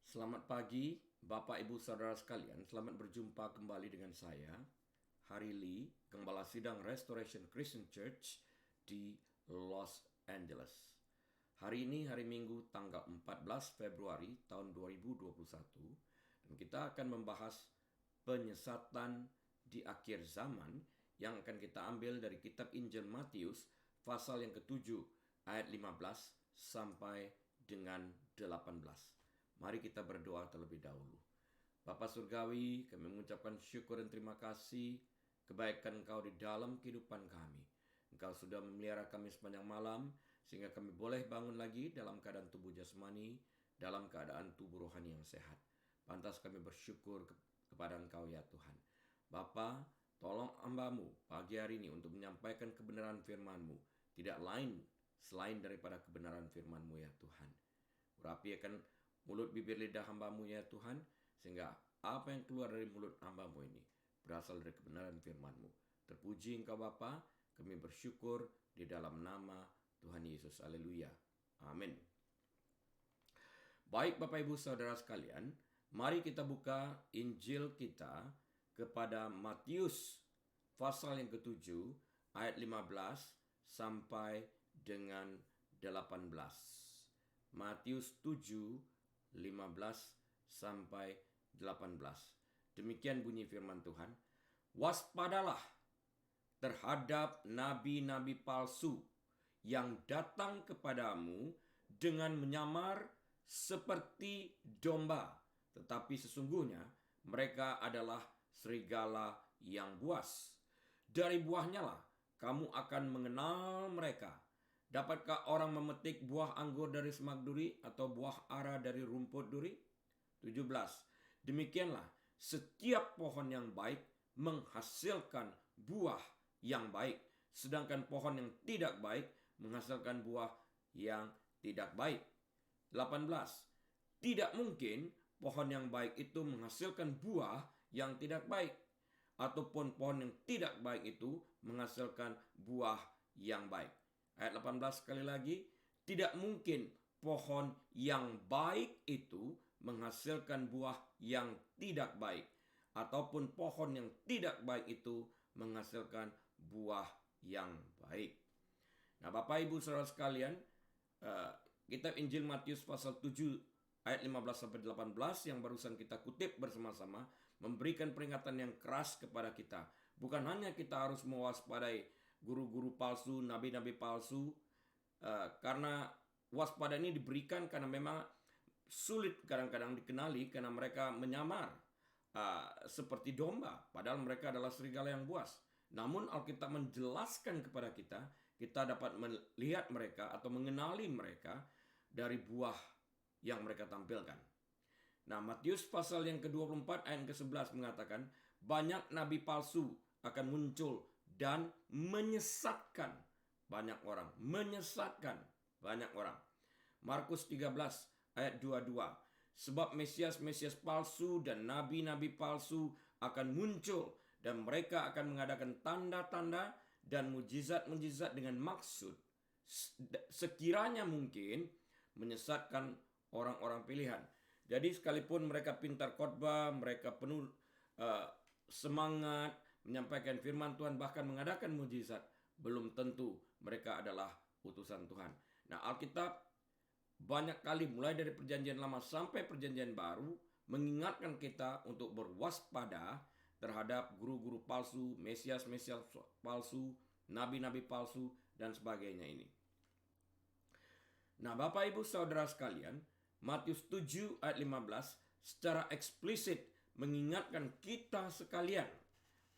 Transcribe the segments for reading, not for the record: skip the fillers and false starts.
Selamat pagi, Bapak Ibu Saudara sekalian. Selamat berjumpa kembali dengan saya, Hari Lee, Gembala Sidang Restoration Christian Church di Los Angeles. Hari ini hari Minggu tanggal 14 Februari tahun 2021 dan kita akan membahas penyesatan di akhir zaman yang akan kita ambil dari kitab Injil Matius pasal yang ke-7 ayat 15 sampai dengan 18. Mari kita berdoa terlebih dahulu. Bapa Surgawi, kami mengucapkan syukur dan terima kasih kebaikan Engkau di dalam kehidupan kami. Engkau sudah memelihara kami sepanjang malam, sehingga kami boleh bangun lagi dalam keadaan tubuh jasmani, dalam keadaan tubuh rohani yang sehat. Pantas kami bersyukur kepada Engkau ya Tuhan. Bapa, tolong hamba-Mu pagi hari ini untuk menyampaikan kebenaran firman-Mu. Tidak lain selain daripada kebenaran firman-Mu ya Tuhan. Urapi akan mulut bibir lidah hamba-Mu ya Tuhan, sehingga apa yang keluar dari mulut hamba-Mu ini berasal dari kebenaran firman-Mu. Terpuji Engkau Bapa, kami bersyukur di dalam nama Tuhan Yesus. Haleluya. Amin. Baik Bapak Ibu Saudara sekalian, mari kita buka Injil kita kepada Matius pasal yang ke-7 ayat 15 sampai dengan 18. Matius 7 15 sampai 18. Demikian bunyi firman Tuhan. Waspadalah terhadap nabi-nabi palsu yang datang kepadamu dengan menyamar seperti domba, tetapi sesungguhnya mereka adalah serigala yang buas. Dari buahnya lah kamu akan mengenal mereka. Dapatkah orang memetik buah anggur dari semak duri atau buah ara dari rumput duri? 17. Demikianlah setiap pohon yang baik menghasilkan buah yang baik, sedangkan pohon yang tidak baik menghasilkan buah yang tidak baik. 18. Tidak mungkin pohon yang baik itu menghasilkan buah yang tidak baik, ataupun pohon yang tidak baik itu menghasilkan buah yang baik. Ayat 18 sekali lagi, tidak mungkin pohon yang baik itu menghasilkan buah yang tidak baik, ataupun pohon yang tidak baik itu menghasilkan buah yang baik. Nah Bapak Ibu Saudara sekalian, kitab Injil Matius pasal 7 ayat 15 sampai 18 yang barusan kita kutip bersama-sama memberikan peringatan yang keras kepada kita. Bukan hanya kita harus mewaspadai guru-guru palsu, nabi-nabi palsu, karena waspada ini diberikan karena memang sulit kadang-kadang dikenali karena mereka menyamar seperti domba, padahal mereka adalah serigala yang buas. Namun Alkitab menjelaskan kepada kita, kita dapat melihat mereka atau mengenali mereka dari buah yang mereka tampilkan. Nah, Matius pasal yang ke-24 ayat ke-11 mengatakan, banyak nabi palsu akan muncul dan menyesatkan banyak orang. Menyesatkan banyak orang. Markus 13 ayat 22. Sebab Mesias-Mesias palsu dan nabi-nabi palsu akan muncul, dan mereka akan mengadakan tanda-tanda dan mujizat-mujizat dengan maksud sekiranya mungkin menyesatkan orang-orang pilihan. Jadi sekalipun mereka pintar khotbah, mereka penuh semangat menyampaikan firman Tuhan, bahkan mengadakan mujizat, belum tentu mereka adalah utusan Tuhan. Nah, Alkitab banyak kali mulai dari perjanjian lama sampai perjanjian baru mengingatkan kita untuk berwaspada terhadap guru-guru palsu, mesias-mesias palsu, nabi-nabi palsu, dan sebagainya ini. Nah, Bapak Ibu Saudara sekalian, Matius 7 ayat 15 secara eksplisit mengingatkan kita sekalian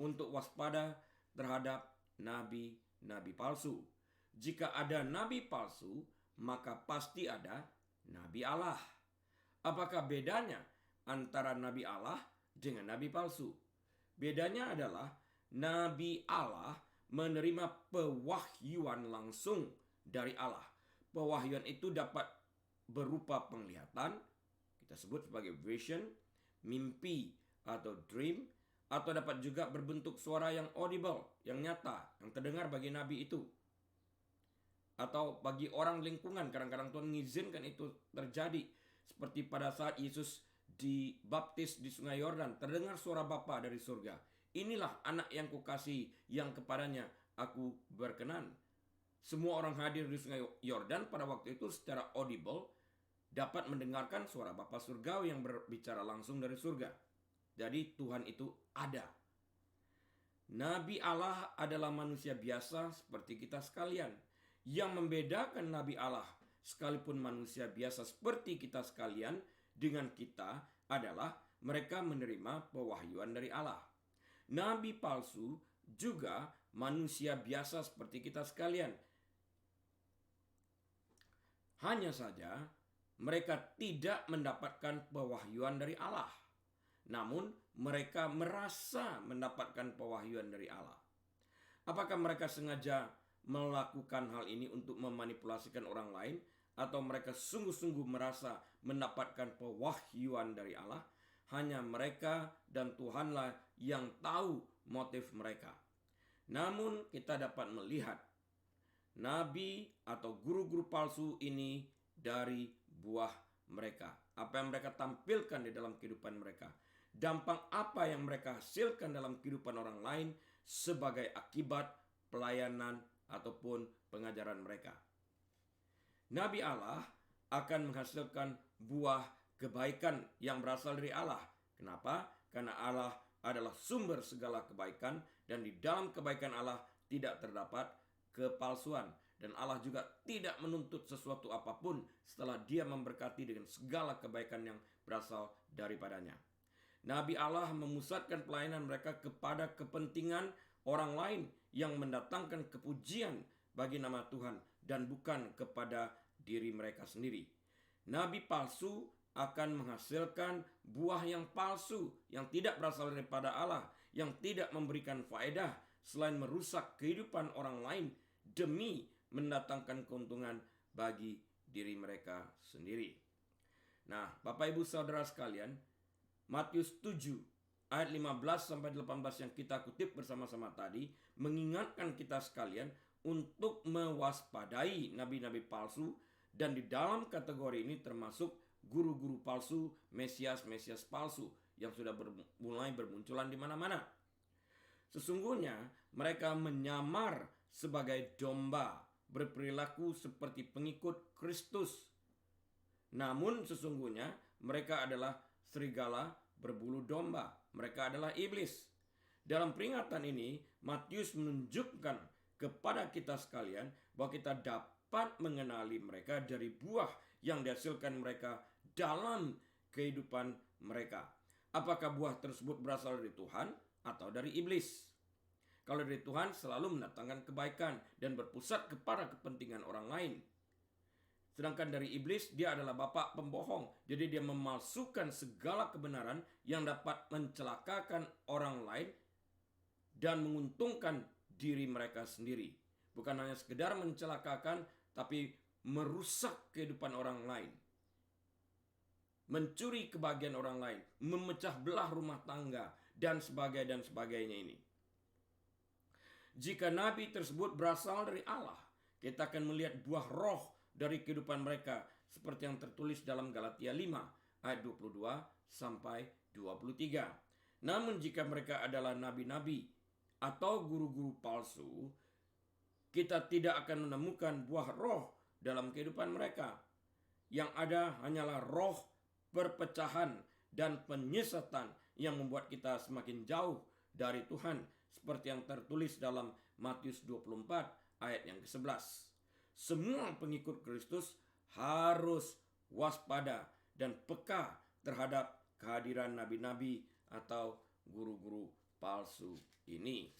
untuk waspada terhadap nabi-nabi palsu. Jika ada nabi palsu, maka pasti ada nabi Allah. Apakah bedanya antara nabi Allah dengan nabi palsu? Bedanya adalah nabi Allah menerima pewahyuan langsung dari Allah. Pewahyuan itu dapat berupa penglihatan, kita sebut sebagai vision, mimpi atau dream, atau dapat juga berbentuk suara yang audible, yang nyata, yang terdengar bagi nabi itu. Atau bagi orang lingkungan, kadang-kadang Tuhan mengizinkan itu terjadi. Seperti pada saat Yesus dibaptis di sungai Yordan, terdengar suara Bapa dari surga. Inilah anak yang kukasihi, yang kepadanya aku berkenan. Semua orang hadir di sungai Yordan pada waktu itu secara audible dapat mendengarkan suara Bapa surgawi yang berbicara langsung dari surga. Jadi Tuhan itu ada. Nabi Allah adalah manusia biasa seperti kita sekalian. Yang membedakan Nabi Allah sekalipun manusia biasa seperti kita sekalian dengan kita adalah mereka menerima pewahyuan dari Allah. Nabi palsu juga manusia biasa seperti kita sekalian. Hanya saja mereka tidak mendapatkan pewahyuan dari Allah. Namun mereka merasa mendapatkan pewahyuan dari Allah. Apakah mereka sengaja melakukan hal ini untuk memanipulasikan orang lain, atau mereka sungguh-sungguh merasa mendapatkan pewahyuan dari Allah? Hanya mereka dan Tuhanlah yang tahu motif mereka. Namun kita dapat melihat nabi atau guru-guru palsu ini dari buah mereka. Apa yang mereka tampilkan di dalam kehidupan mereka. Dampak apa yang mereka hasilkan dalam kehidupan orang lain sebagai akibat pelayanan ataupun pengajaran mereka. Nabi Allah akan menghasilkan buah kebaikan yang berasal dari Allah. Kenapa? Karena Allah adalah sumber segala kebaikan, dan di dalam kebaikan Allah tidak terdapat kepalsuan. Dan Allah juga tidak menuntut sesuatu apapun setelah Dia memberkati dengan segala kebaikan yang berasal daripadanya. Nabi Allah memusatkan pelayanan mereka kepada kepentingan orang lain yang mendatangkan kepujian bagi nama Tuhan dan bukan kepada diri mereka sendiri. Nabi palsu akan menghasilkan buah yang palsu, yang tidak berasal daripada Allah, yang tidak memberikan faedah selain merusak kehidupan orang lain demi mendatangkan keuntungan bagi diri mereka sendiri. Nah, Bapak Ibu Saudara sekalian, Matius 7 ayat 15 sampai 18 yang kita kutip bersama-sama tadi mengingatkan kita sekalian untuk mewaspadai nabi-nabi palsu, dan di dalam kategori ini termasuk guru-guru palsu, mesias-mesias palsu yang sudah mulai bermunculan di mana-mana. Sesungguhnya mereka menyamar sebagai domba, berperilaku seperti pengikut Kristus. Namun sesungguhnya mereka adalah serigala berbulu domba. Mereka adalah iblis. Dalam peringatan ini, Matius menunjukkan kepada kita sekalian bahwa kita dapat mengenali mereka dari buah yang dihasilkan mereka dalam kehidupan mereka. Apakah buah tersebut berasal dari Tuhan atau dari iblis? Kalau dari Tuhan, selalu mendatangkan kebaikan dan berpusat kepada kepentingan orang lain. Sedangkan dari iblis, dia adalah bapa pembohong. Jadi dia memalsukan segala kebenaran yang dapat mencelakakan orang lain dan menguntungkan diri mereka sendiri. Bukan hanya sekedar mencelakakan, tapi merusak kehidupan orang lain. Mencuri kebahagiaan orang lain, memecah belah rumah tangga, dan sebagainya ini. Jika nabi tersebut berasal dari Allah, kita akan melihat buah roh dari kehidupan mereka seperti yang tertulis dalam Galatia 5 ayat 22 sampai 23. Namun jika mereka adalah nabi-nabi atau guru-guru palsu, kita tidak akan menemukan buah roh dalam kehidupan mereka. Yang ada hanyalah roh perpecahan dan penyesatan yang membuat kita semakin jauh dari Tuhan, seperti yang tertulis dalam Matius 24 ayat yang ke-11. Semua pengikut Kristus harus waspada dan peka terhadap kehadiran nabi-nabi atau guru-guru palsu ini.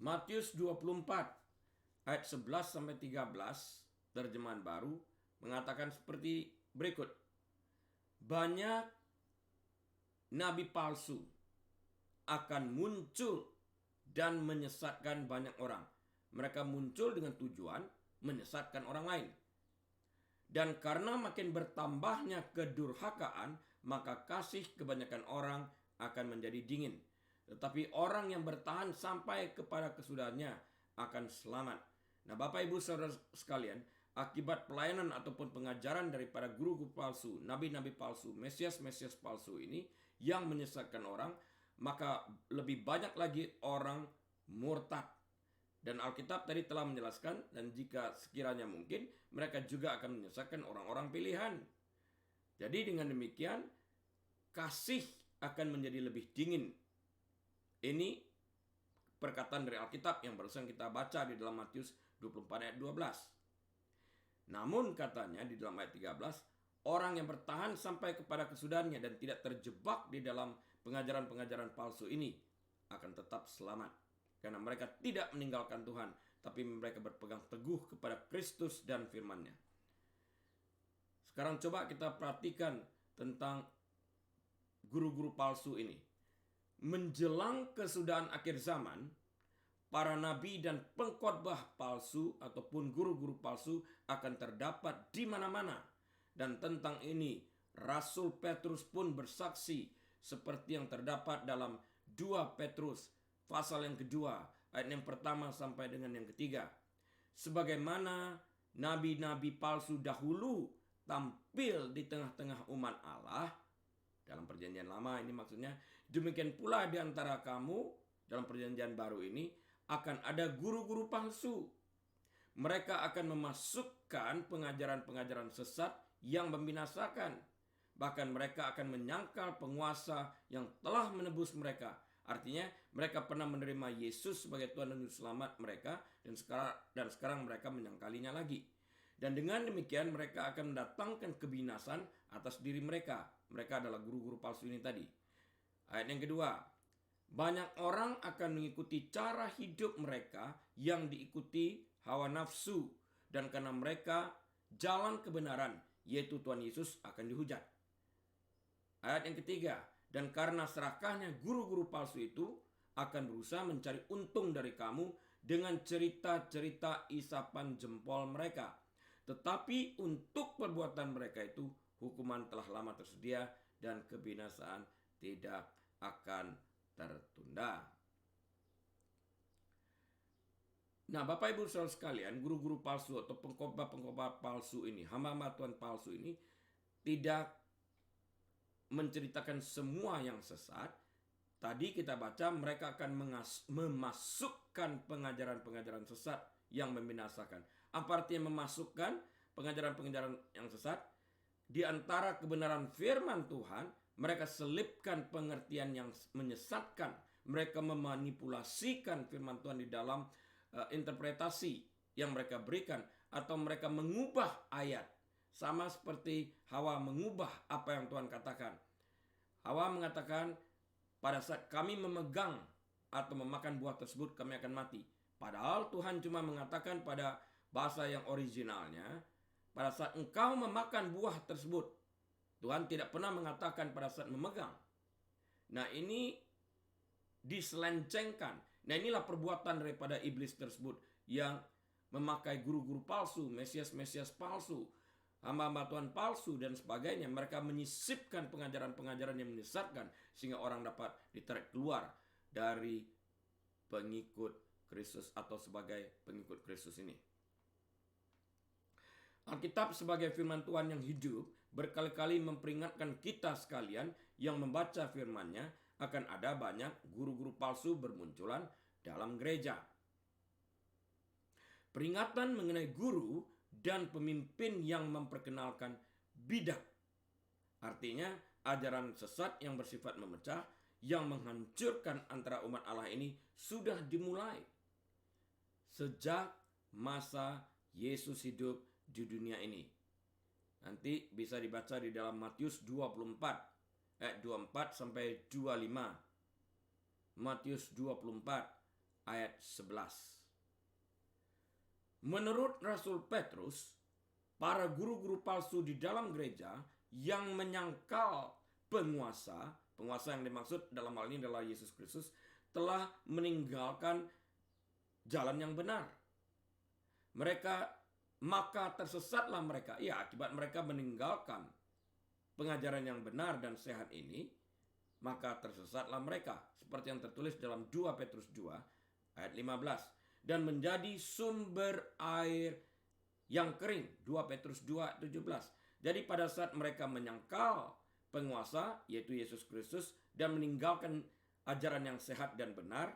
Matius 24 ayat 11 sampai 13 terjemahan baru mengatakan seperti berikut. Banyak nabi palsu akan muncul dan menyesatkan banyak orang. Mereka muncul dengan tujuan menyesatkan orang lain. Dan karena makin bertambahnya kedurhakaan, maka kasih kebanyakan orang akan menjadi dingin. Tetapi orang yang bertahan sampai kepada kesudahannya akan selamat. Nah, Bapak Ibu Saudara sekalian, akibat pelayanan ataupun pengajaran daripada guru-guru palsu, nabi-nabi palsu, mesias-mesias palsu ini yang menyesatkan orang, maka lebih banyak lagi orang murtad. Dan Alkitab tadi telah menjelaskan, dan jika sekiranya mungkin, mereka juga akan menyesatkan orang-orang pilihan. Jadi dengan demikian, kasih akan menjadi lebih dingin. Ini perkataan dari Alkitab yang barusan kita baca di dalam Matius 24 ayat 12. Namun katanya di dalam ayat 13, orang yang bertahan sampai kepada kesudahannya dan tidak terjebak di dalam pengajaran-pengajaran palsu ini akan tetap selamat. Karena mereka tidak meninggalkan Tuhan, tapi mereka berpegang teguh kepada Kristus dan firman-Nya. Sekarang coba kita perhatikan tentang guru-guru palsu ini. Menjelang kesudahan akhir zaman, para nabi dan pengkhotbah palsu ataupun guru-guru palsu akan terdapat di mana-mana. Dan tentang ini, Rasul Petrus pun bersaksi seperti yang terdapat dalam 2 Petrus pasal yang kedua, ayat yang pertama sampai dengan yang ketiga. Sebagaimana nabi-nabi palsu dahulu tampil di tengah-tengah umat Allah, dalam perjanjian lama ini maksudnya, demikian pula di antara kamu dalam perjanjian baru ini akan ada guru-guru palsu. Mereka akan memasukkan pengajaran-pengajaran sesat yang membinasakan. Bahkan mereka akan menyangkal penguasa yang telah menebus mereka. Artinya mereka pernah menerima Yesus sebagai Tuhan dan Juru Selamat mereka, dan sekarang mereka menyangkalinya lagi. Dan dengan demikian mereka akan mendatangkan kebinasan atas diri mereka. Mereka adalah guru-guru palsu ini tadi. Ayat yang kedua, banyak orang akan mengikuti cara hidup mereka yang diikuti hawa nafsu, dan karena mereka jalan kebenaran, yaitu Tuhan Yesus, akan dihujat. Ayat yang ketiga, dan karena serakahnya guru-guru palsu itu akan berusaha mencari untung dari kamu dengan cerita-cerita isapan jempol mereka. Tetapi untuk perbuatan mereka itu hukuman telah lama tersedia dan kebinasaan tidak akan tertunda. Nah, Bapak Ibu Saudara sekalian, guru-guru palsu atau pengkhotbah palsu ini, hamba-hamba Tuhan palsu ini tidak menceritakan semua yang sesat. Tadi kita baca mereka akan memasukkan pengajaran-pengajaran sesat yang membinasakan. Apa artinya memasukkan pengajaran-pengajaran yang sesat? Di antara kebenaran firman Tuhan, mereka selipkan pengertian yang menyesatkan. Mereka memanipulasikan firman Tuhan di dalam interpretasi yang mereka berikan, atau mereka mengubah ayat. Sama seperti Hawa mengubah apa yang Tuhan katakan. Hawa mengatakan, pada saat kami memegang atau memakan buah tersebut kami akan mati. Padahal Tuhan cuma mengatakan pada bahasa yang originalnya, pada saat engkau memakan buah tersebut. Tuhan tidak pernah mengatakan pada saat memegang. Nah, ini diselencengkan. Nah, inilah perbuatan daripada iblis tersebut yang memakai guru-guru palsu, mesias-mesias palsu, hamba-hamba Tuhan palsu dan sebagainya. Mereka menyisipkan pengajaran-pengajaran yang menyesatkan sehingga orang dapat ditarik keluar dari pengikut Kristus atau sebagai pengikut Kristus ini. Alkitab sebagai firman Tuhan yang hidup berkali-kali memperingatkan kita sekalian yang membaca firman-Nya akan ada banyak guru-guru palsu bermunculan dalam gereja. Peringatan mengenai guru dan pemimpin yang memperkenalkan bidah. Artinya ajaran sesat yang bersifat memecah, yang menghancurkan antara umat Allah ini sudah dimulai sejak masa Yesus hidup di dunia ini. Nanti bisa dibaca di dalam Matius 24 ayat 24 sampai 25. Matius 24 ayat 11. Menurut Rasul Petrus, para guru-guru palsu di dalam gereja yang menyangkal penguasa yang dimaksud dalam hal ini adalah Yesus Kristus, telah meninggalkan jalan yang benar. Maka tersesatlah mereka. Ya, akibat mereka meninggalkan pengajaran yang benar dan sehat ini, maka tersesatlah mereka. Seperti yang tertulis dalam 2 Petrus 2 ayat 15. dan menjadi sumber air yang kering. 2 Petrus 2:17. Jadi pada saat mereka menyangkal penguasa, yaitu Yesus Kristus, dan meninggalkan ajaran yang sehat dan benar,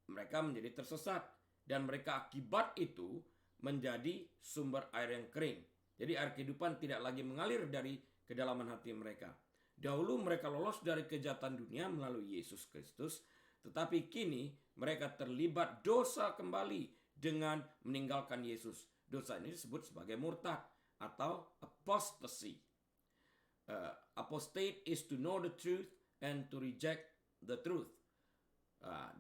mereka menjadi tersesat. Dan mereka akibat itu menjadi sumber air yang kering. Jadi air kehidupan tidak lagi mengalir dari kedalaman hati mereka. Dahulu mereka lolos dari kejahatan dunia melalui Yesus Kristus, tetapi kini mereka terlibat dosa kembali dengan meninggalkan Yesus. Dosa ini disebut sebagai murtad atau apostasy. Apostate is to know the truth and to reject the truth.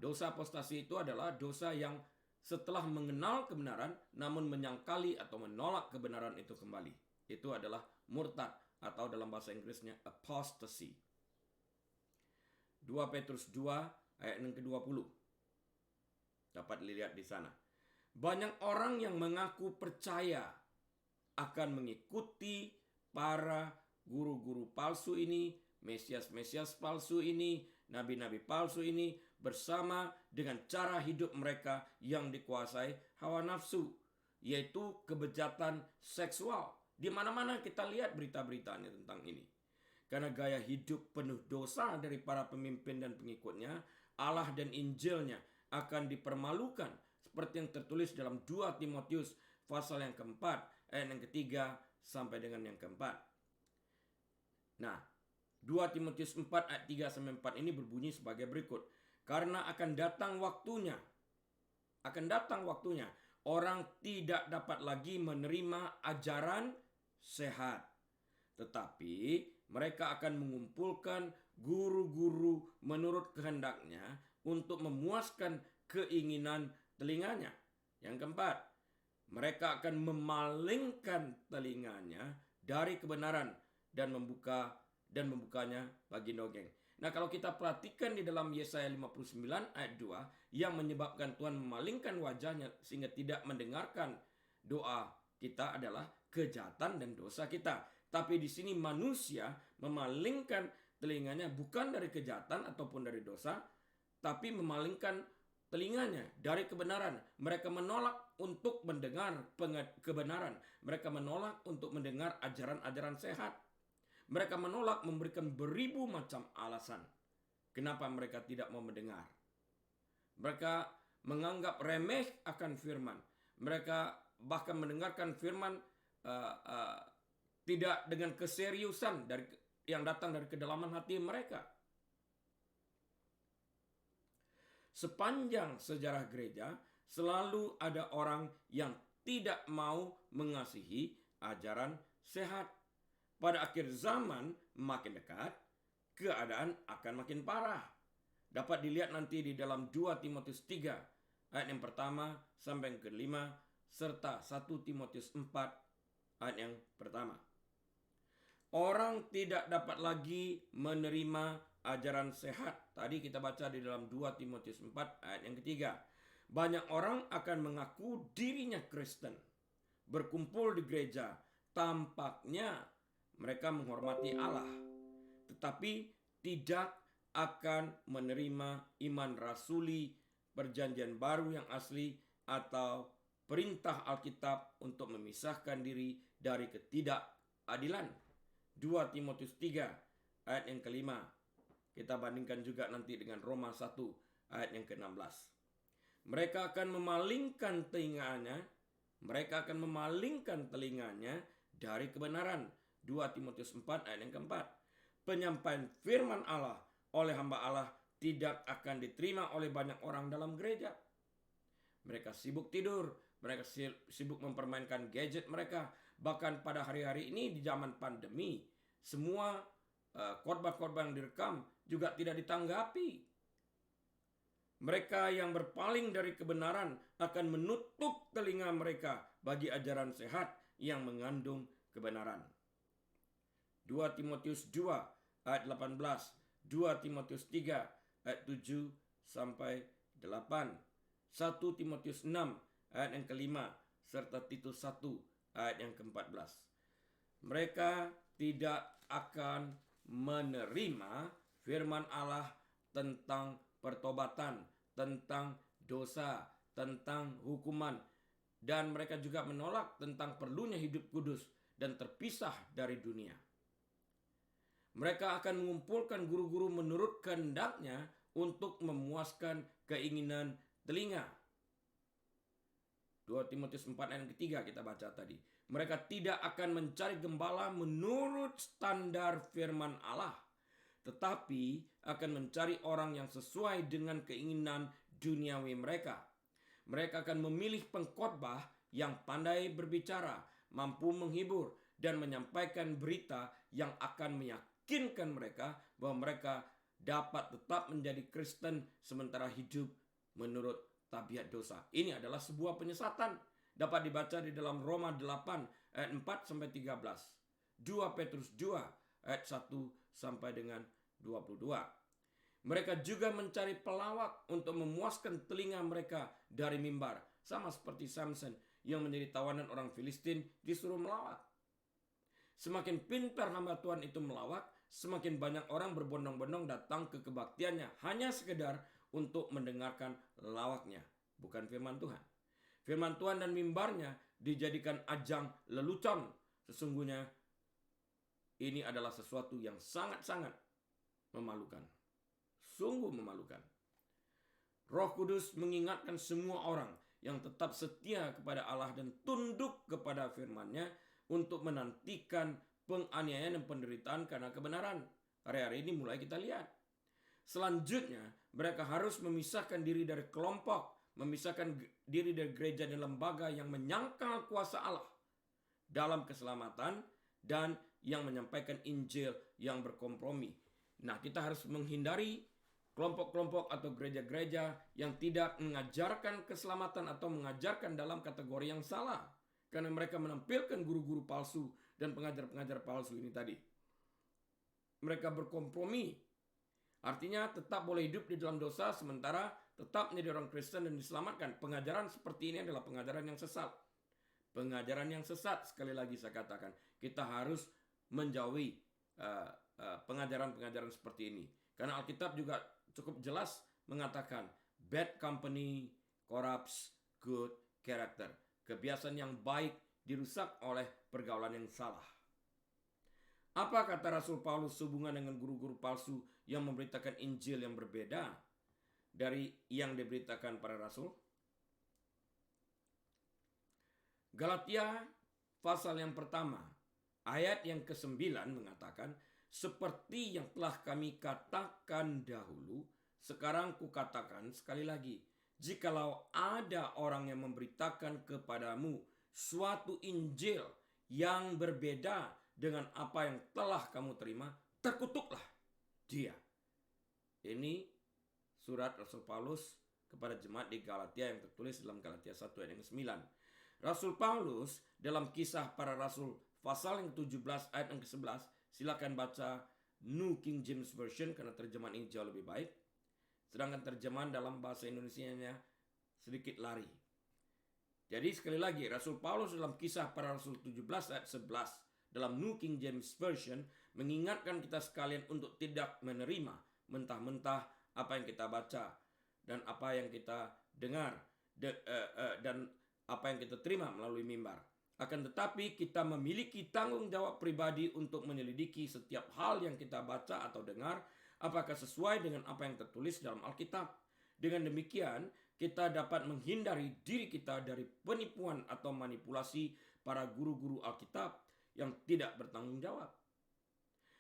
Dosa apostasi itu adalah dosa yang setelah mengenal kebenaran namun menyangkali atau menolak kebenaran itu kembali. Itu adalah murtad atau dalam bahasa Inggrisnya apostasy. 2 Petrus 2 ayat yang ke-20. Dapat dilihat di sana. Banyak orang yang mengaku percaya akan mengikuti para guru-guru palsu ini, mesias-mesias palsu ini, nabi-nabi palsu ini, bersama dengan cara hidup mereka yang dikuasai hawa nafsu, yaitu kebejatan seksual. Di mana-mana kita lihat berita-beritanya tentang ini. Karena gaya hidup penuh dosa dari para pemimpin dan pengikutnya, Allah dan Injilnya akan dipermalukan seperti yang tertulis dalam 2 Timotius pasal yang keempat, ayat yang ketiga sampai dengan yang keempat. Nah, 2 Timotius 4 ayat 3-4 ini berbunyi sebagai berikut. Karena akan datang waktunya, orang tidak dapat lagi menerima ajaran sehat. Tetapi mereka akan mengumpulkan guru-guru menurut kehendaknya untuk memuaskan keinginan telinganya. Yang keempat, mereka akan memalingkan telinganya dari kebenaran dan membukanya bagi dongeng. Nah, kalau kita perhatikan di dalam Yesaya 59 ayat 2 yang menyebabkan Tuhan memalingkan wajahnya sehingga tidak mendengarkan doa kita adalah kejahatan dan dosa kita. Tapi di sini manusia memalingkan telinganya bukan dari kejahatan ataupun dari dosa, tapi memalingkan telinganya dari kebenaran. Mereka menolak untuk mendengar kebenaran. Mereka menolak untuk mendengar ajaran-ajaran sehat. Mereka menolak memberikan beribu macam alasan kenapa mereka tidak mau mendengar. Mereka menganggap remeh akan firman. Mereka bahkan mendengarkan firman tidak dengan keseriusan yang datang dari kedalaman hati mereka. Sepanjang sejarah gereja selalu ada orang yang tidak mau mengasihi ajaran sehat. Pada akhir zaman makin dekat, keadaan akan makin parah. Dapat dilihat nanti di dalam 2 Timotius 3 ayat yang pertama sampai yang kelima, serta 1 Timotius 4 ayat yang pertama. Orang tidak dapat lagi menerima ajaran sehat. Tadi kita baca di dalam 2 Timotius 4 ayat yang ketiga. Banyak orang akan mengaku dirinya Kristen, berkumpul di gereja, tampaknya mereka menghormati Allah, tetapi tidak akan menerima iman rasuli, perjanjian baru yang asli, atau perintah Alkitab untuk memisahkan diri dari ketidakadilan. 2 Timotius 3 ayat yang kelima. Kita bandingkan juga nanti dengan Roma 1 ayat yang ke-16. Mereka akan memalingkan telinganya dari kebenaran. 2 Timotius 4 ayat yang keempat. Penyampaian firman Allah oleh hamba Allah tidak akan diterima oleh banyak orang dalam gereja. Mereka sibuk tidur, mereka sibuk mempermainkan gadget mereka. Bahkan pada hari-hari ini di zaman pandemi, semua khotbah-khotbah yang direkam juga tidak ditanggapi. Mereka yang berpaling dari kebenaran akan menutup telinga mereka bagi ajaran sehat yang mengandung kebenaran. 2 Timotius 2 ayat 18, 2 Timotius 3 ayat 7 sampai 8, 1 Timotius 6 ayat yang kelima, serta Titus 1 ayat yang ke-14. Mereka tidak akan menerima firman Allah tentang pertobatan, tentang dosa, tentang hukuman, dan mereka juga menolak tentang perlunya hidup kudus dan terpisah dari dunia. Mereka akan mengumpulkan guru-guru menurut kehendaknya untuk memuaskan keinginan telinga. 2 Timotius 4 ayat ketiga kita baca tadi. Mereka tidak akan mencari gembala menurut standar firman Allah, tetapi akan mencari orang yang sesuai dengan keinginan duniawi mereka. Mereka akan memilih pengkhotbah yang pandai berbicara, mampu menghibur, dan menyampaikan berita yang akan meyakinkan mereka bahwa mereka dapat tetap menjadi Kristen sementara hidup menurut tabiat dosa. Ini adalah sebuah penyesatan. Dapat dibaca di dalam Roma 8 ayat 4 sampai 13. 2 Petrus 2 ayat 1 sampai dengan 22. Mereka juga mencari pelawak untuk memuaskan telinga mereka dari mimbar. Sama seperti Samson yang menjadi tawanan orang Filistin disuruh melawak. Semakin pintar hamba Tuhan itu melawak, semakin banyak orang berbondong-bondong datang ke kebaktiannya hanya sekedar untuk mendengarkan lawaknya, bukan firman Tuhan. Firman Tuhan dan mimbarnya dijadikan ajang lelucon. Sesungguhnya ini adalah sesuatu yang sangat-sangat memalukan. Sungguh memalukan. Roh Kudus mengingatkan semua orang yang tetap setia kepada Allah dan tunduk kepada firman-Nya untuk menantikan penganiayaan dan penderitaan karena kebenaran. Hari-hari ini mulai kita lihat. Selanjutnya, mereka harus memisahkan diri dari kelompok, memisahkan diri dari gereja dan lembaga yang menyangkal kuasa Allah dalam keselamatan dan yang menyampaikan Injil yang berkompromi. Nah, kita harus menghindari kelompok-kelompok atau gereja-gereja yang tidak mengajarkan keselamatan atau mengajarkan dalam kategori yang salah. Karena mereka menampilkan guru-guru palsu dan pengajar-pengajar palsu ini tadi. Mereka berkompromi. Artinya tetap boleh hidup di dalam dosa sementara tetap menjadi orang Kristen dan diselamatkan. Pengajaran seperti ini adalah pengajaran yang sesat. Pengajaran yang sesat, sekali lagi saya katakan. Kita harus menjauhi pengajaran-pengajaran seperti ini. Karena Alkitab juga cukup jelas mengatakan bad company corrupts good character. Kebiasaan yang baik dirusak oleh pergaulan yang salah. Apa kata Rasul Paulus sehubungan dengan guru-guru palsu yang memberitakan Injil yang berbeda dari yang diberitakan para rasul? Galatia pasal yang pertama, ayat yang ke-9 mengatakan, seperti yang telah kami katakan dahulu, sekarang kukatakan sekali lagi, jikalau ada orang yang memberitakan kepadamu suatu Injil yang berbeda dengan apa yang telah kamu terima, terkutuklah dia. Ini surat Rasul Paulus kepada jemaat di Galatia yang tertulis dalam Galatia 1 ayat yang 9. Rasul Paulus dalam kisah para rasul pasal yang 17 ayat yang ke-11, silakan baca New King James Version karena terjemahan ini jauh lebih baik. Sedangkan terjemahan dalam bahasa Indonesianya sedikit lari. Jadi sekali lagi Rasul Paulus dalam kisah para rasul 17 ayat 11 dalam New King James Version mengingatkan kita sekalian untuk tidak menerima mentah-mentah apa yang kita baca dan apa yang kita dengar dan apa yang kita terima melalui mimbar. Akan tetapi kita memiliki tanggung jawab pribadi untuk menyelidiki setiap hal yang kita baca atau dengar apakah sesuai dengan apa yang tertulis dalam Alkitab. Dengan demikian kita dapat menghindari diri kita dari penipuan atau manipulasi para guru-guru Alkitab yang tidak bertanggung jawab.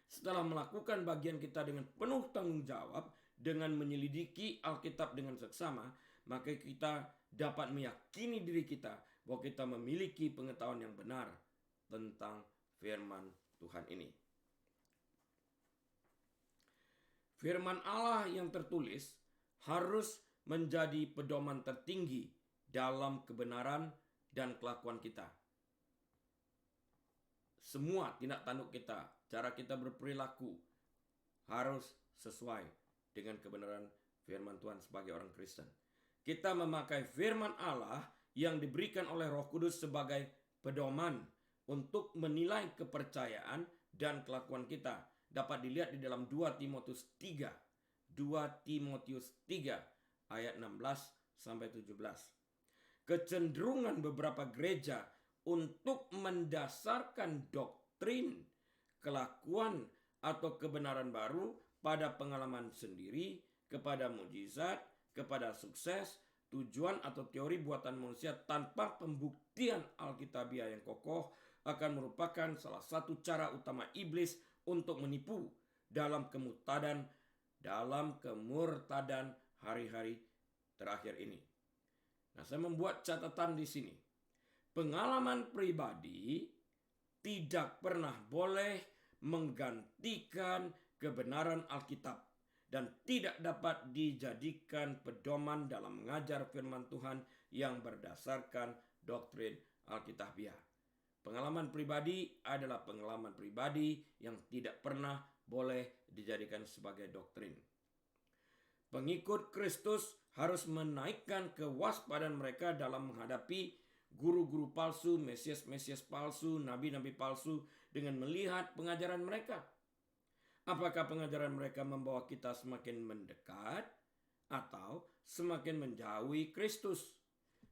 Setelah melakukan bagian kita dengan penuh tanggung jawab dengan menyelidiki Alkitab dengan seksama, maka kita dapat meyakini diri kita bahwa kita memiliki pengetahuan yang benar tentang firman Tuhan ini. Firman Allah yang tertulis harus menjadi pedoman tertinggi dalam kebenaran dan kelakuan kita. Semua tindak tanduk kita, cara kita berperilaku harus sesuai dengan kebenaran firman Tuhan sebagai orang Kristen. Kita memakai firman Allah yang diberikan oleh Roh Kudus sebagai pedoman untuk menilai kepercayaan dan kelakuan kita. Dapat dilihat di dalam 2 Timotius 3. 2 Timotius 3 ayat 16 sampai 17. kecenderungan beberapa gereja untuk mendasarkan doktrin, kelakuan, atau kebenaran baru pada pengalaman sendiri, kepada mujizat, kepada sukses, tujuan atau teori buatan manusia tanpa pembuktian Alkitabiah yang kokoh akan merupakan salah satu cara utama iblis untuk menipu dalam kemurtadan hari-hari terakhir ini. Nah, saya membuat catatan di sini. Pengalaman pribadi tidak pernah boleh menggantikan kebenaran Alkitab dan tidak dapat dijadikan pedoman dalam mengajar firman Tuhan yang berdasarkan doktrin Alkitabiah. Pengalaman pribadi adalah pengalaman pribadi yang tidak pernah boleh dijadikan sebagai doktrin. Pengikut Kristus harus menaikkan kewaspadaan mereka dalam menghadapi guru-guru palsu, mesias-mesias palsu, nabi-nabi palsu dengan melihat pengajaran mereka. Apakah pengajaran mereka membawa kita semakin mendekat atau semakin menjauhi Kristus?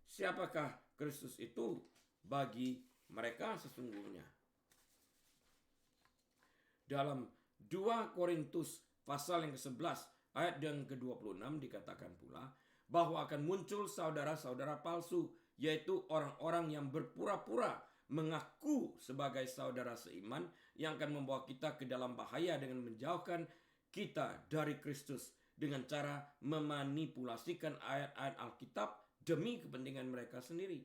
Siapakah Kristus itu bagi mereka sesungguhnya? Dalam 2 Korintus pasal yang ke-11 ayat yang ke-26 dikatakan pula bahwa akan muncul saudara-saudara palsu, yaitu orang-orang yang berpura-pura mengaku sebagai saudara seiman yang akan membawa kita ke dalam bahaya dengan menjauhkan kita dari Kristus dengan cara memanipulasikan ayat-ayat Alkitab demi kepentingan mereka sendiri.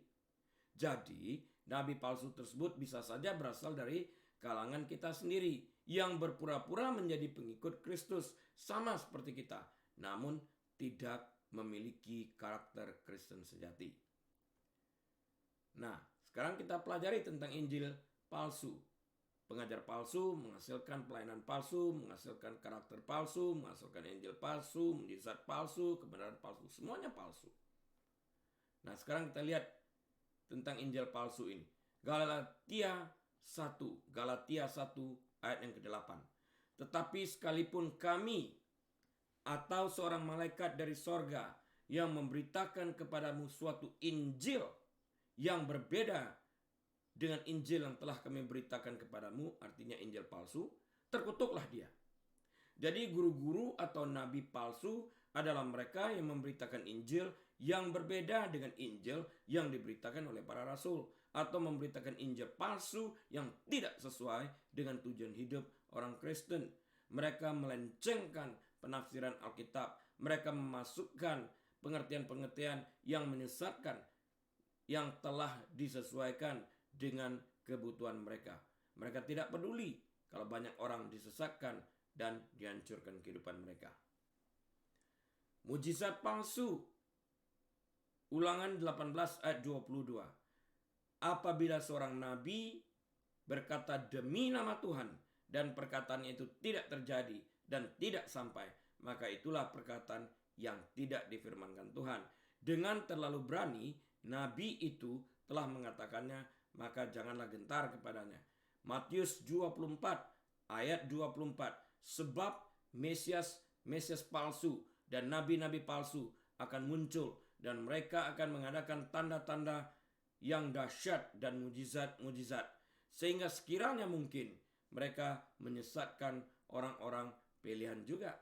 Jadi, nabi palsu tersebut bisa saja berasal dari kalangan kita sendiri yang berpura-pura menjadi pengikut Kristus sama seperti kita, namun tidak memiliki karakter Kristen sejati. Nah, sekarang kita pelajari tentang Injil palsu. Pengajar palsu menghasilkan pelayanan palsu, menghasilkan karakter palsu, menghasilkan Injil palsu, mujizat palsu, kebenaran palsu, semuanya palsu. Nah, sekarang kita lihat tentang Injil palsu ini. Galatia 1 ayat yang ke-8. Tetapi sekalipun kami atau seorang malaikat dari sorga yang memberitakan kepadamu suatu Injil yang berbeda dengan Injil yang telah kami beritakan kepadamu, artinya Injil palsu, terkutuklah dia. Jadi guru-guru atau nabi palsu adalah mereka yang memberitakan Injil yang berbeda dengan Injil yang diberitakan oleh para rasul, atau memberitakan Injil palsu yang tidak sesuai dengan tujuan hidup orang Kristen. Mereka melencengkan penafsiran Alkitab. Mereka memasukkan pengertian-pengertian yang menyesatkan yang telah disesuaikan dengan kebutuhan mereka. Mereka tidak peduli kalau banyak orang disesatkan dan dihancurkan kehidupan mereka. Mujizat palsu. Ulangan 18 ayat 22. Apabila seorang nabi berkata demi nama Tuhan dan perkataannya itu tidak terjadi dan tidak sampai, maka itulah perkataan yang tidak difirmankan Tuhan. Dengan terlalu berani, nabi itu telah mengatakannya, maka janganlah gentar kepadanya. Matius 24 ayat 24. Sebab Mesias palsu dan nabi-nabi palsu akan muncul dan mereka akan mengadakan tanda-tanda yang dahsyat dan mujizat-mujizat, sehingga sekiranya mungkin mereka menyesatkan orang-orang pilihan juga.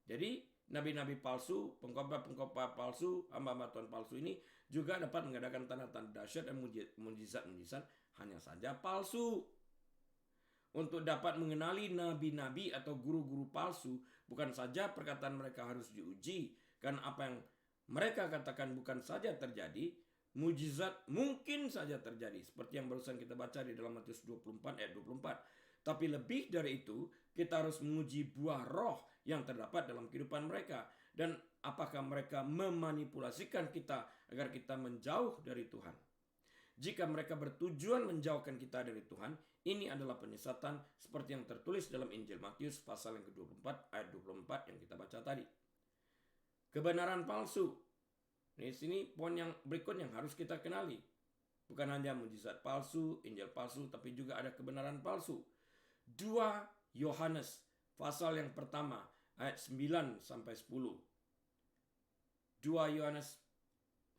Jadi nabi-nabi palsu, pengkhotbah palsu, hamba-hamba Tuhan palsu ini juga dapat mengadakan tanda-tanda dahsyat dan mujizat-mujizat, hanya saja palsu. Untuk dapat mengenali nabi-nabi atau guru-guru palsu, bukan saja perkataan mereka harus diuji, karena apa yang mereka katakan bukan saja terjadi, mujizat mungkin saja terjadi, seperti yang barusan kita baca di dalam Matius 24 ayat 24. Tapi lebih dari itu, kita harus menguji buah roh yang terdapat dalam kehidupan mereka, dan apakah mereka memanipulasikan kita agar kita menjauh dari Tuhan. Jika mereka bertujuan menjauhkan kita dari Tuhan, ini adalah penyesatan seperti yang tertulis dalam Injil Matius pasal yang ke-24 ayat 24 yang kita baca tadi. Kebenaran palsu. Di sini poin yang berikut yang harus kita kenali. Bukan hanya mujizat palsu, Injil palsu, tapi juga ada kebenaran palsu. 2 Yohanes pasal yang pertama ayat 9 sampai 10. 2 Yohanes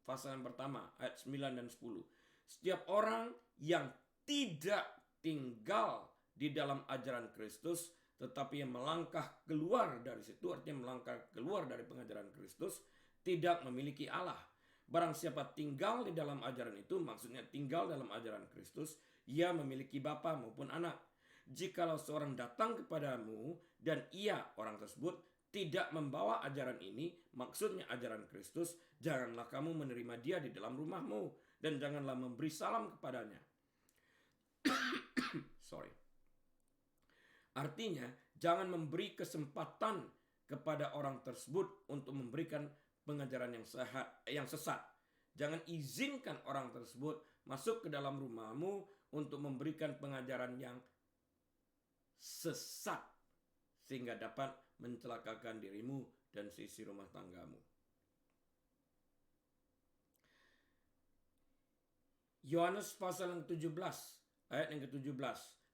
pasal yang pertama ayat 9 dan 10. Setiap orang yang tidak tinggal di dalam ajaran Kristus, tetapi yang melangkah keluar dari situ, artinya melangkah keluar dari pengajaran Kristus, tidak memiliki Allah. Barang siapa tinggal di dalam ajaran itu, maksudnya tinggal dalam ajaran Kristus, ia memiliki bapa maupun anak. Jikalau seorang datang kepadamu dan ia, orang tersebut, tidak membawa ajaran ini, maksudnya ajaran Kristus, janganlah kamu menerima dia di dalam rumahmu dan janganlah memberi salam kepadanya. Artinya, jangan memberi kesempatan kepada orang tersebut untuk memberikan pengajaran yang sesat. Jangan izinkan orang tersebut masuk ke dalam rumahmu untuk memberikan pengajaran yang sesat sehingga dapat mencelakakan dirimu dan sisi rumah tanggamu. Yohanes pasal yang 17 ayat yang ke-17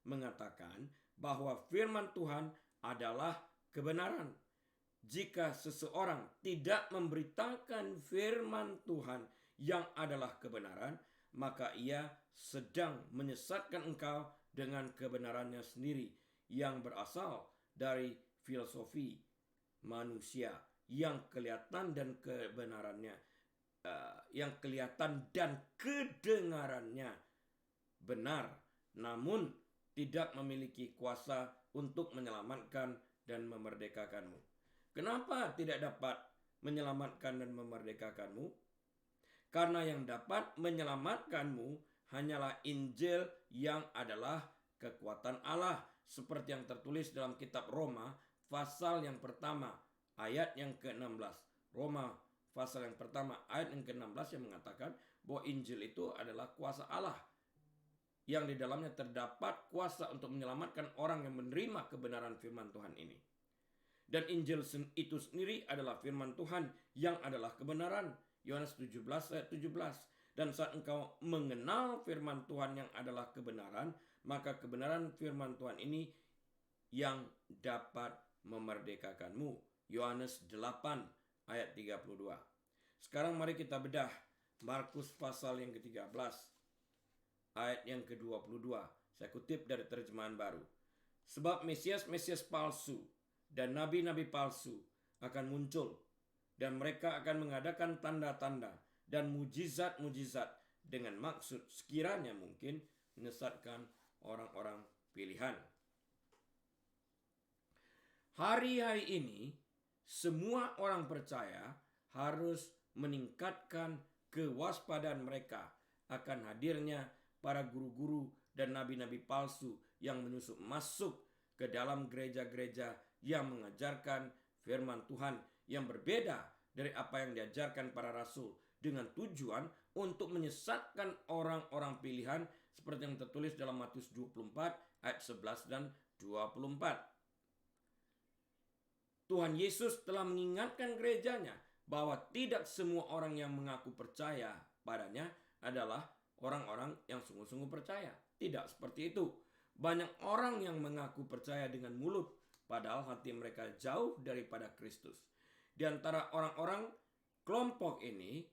mengatakan bahwa firman Tuhan adalah kebenaran. Jika seseorang tidak memberitakan firman Tuhan yang adalah kebenaran, maka ia sedang menyesatkan engkau dengan kebenarannya sendiri yang berasal dari filosofi manusia yang kelihatan dan kedengarannya benar, namun tidak memiliki kuasa untuk menyelamatkan dan memerdekakanmu. Kenapa tidak dapat menyelamatkan dan memerdekakanmu? Karena yang dapat menyelamatkanmu hanyalah Injil yang adalah kekuatan Allah, seperti yang tertulis dalam kitab Roma pasal yang pertama ayat yang ke-16. Roma pasal yang pertama ayat yang ke-16 yang mengatakan bahwa Injil itu adalah kuasa Allah, yang di dalamnya terdapat kuasa untuk menyelamatkan orang yang menerima kebenaran firman Tuhan ini. Dan Injil itu sendiri adalah firman Tuhan yang adalah kebenaran. Yohanes 17 ayat 17. Dan saat engkau mengenal firman Tuhan yang adalah kebenaran, maka kebenaran firman Tuhan ini yang dapat memerdekakanmu. Yohanes 8 ayat 32. Sekarang mari kita bedah Markus pasal yang ke-13 ayat yang ke-22. Saya kutip dari terjemahan baru. Sebab Mesias palsu dan nabi-nabi palsu akan muncul, dan mereka akan mengadakan tanda-tanda dan mujizat-mujizat dengan maksud sekiranya mungkin menyesatkan orang-orang pilihan. Hari-hari ini semua orang percaya harus meningkatkan kewaspadaan mereka akan hadirnya para guru-guru dan nabi-nabi palsu yang menyusup masuk ke dalam gereja-gereja yang mengajarkan firman Tuhan yang berbeda dari apa yang diajarkan para rasul, dengan tujuan untuk menyesatkan orang-orang pilihan seperti yang tertulis dalam Matius 24 ayat 11 dan 24. Tuhan Yesus telah mengingatkan gerejanya bahwa tidak semua orang yang mengaku percaya padanya adalah orang-orang yang sungguh-sungguh percaya. Tidak seperti itu. Banyak orang yang mengaku percaya dengan mulut, padahal hati mereka jauh daripada Kristus. Di antara orang-orang kelompok ini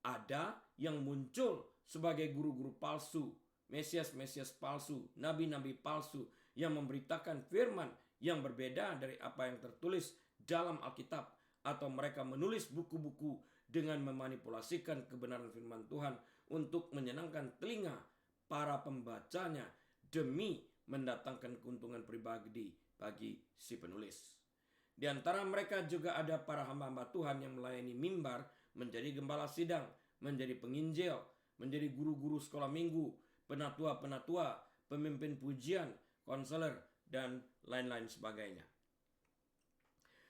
ada yang muncul sebagai guru-guru palsu, Mesias-Mesias palsu, nabi-nabi palsu yang memberitakan firman yang berbeda dari apa yang tertulis dalam Alkitab, atau mereka menulis buku-buku dengan memanipulasikan kebenaran firman Tuhan untuk menyenangkan telinga para pembacanya demi mendatangkan keuntungan pribadi bagi si penulis. Di antara mereka juga ada para hamba-hamba Tuhan yang melayani mimbar, menjadi gembala sidang, menjadi penginjil, menjadi guru-guru sekolah minggu, penatua-penatua, pemimpin pujian, konselor, dan lain-lain sebagainya.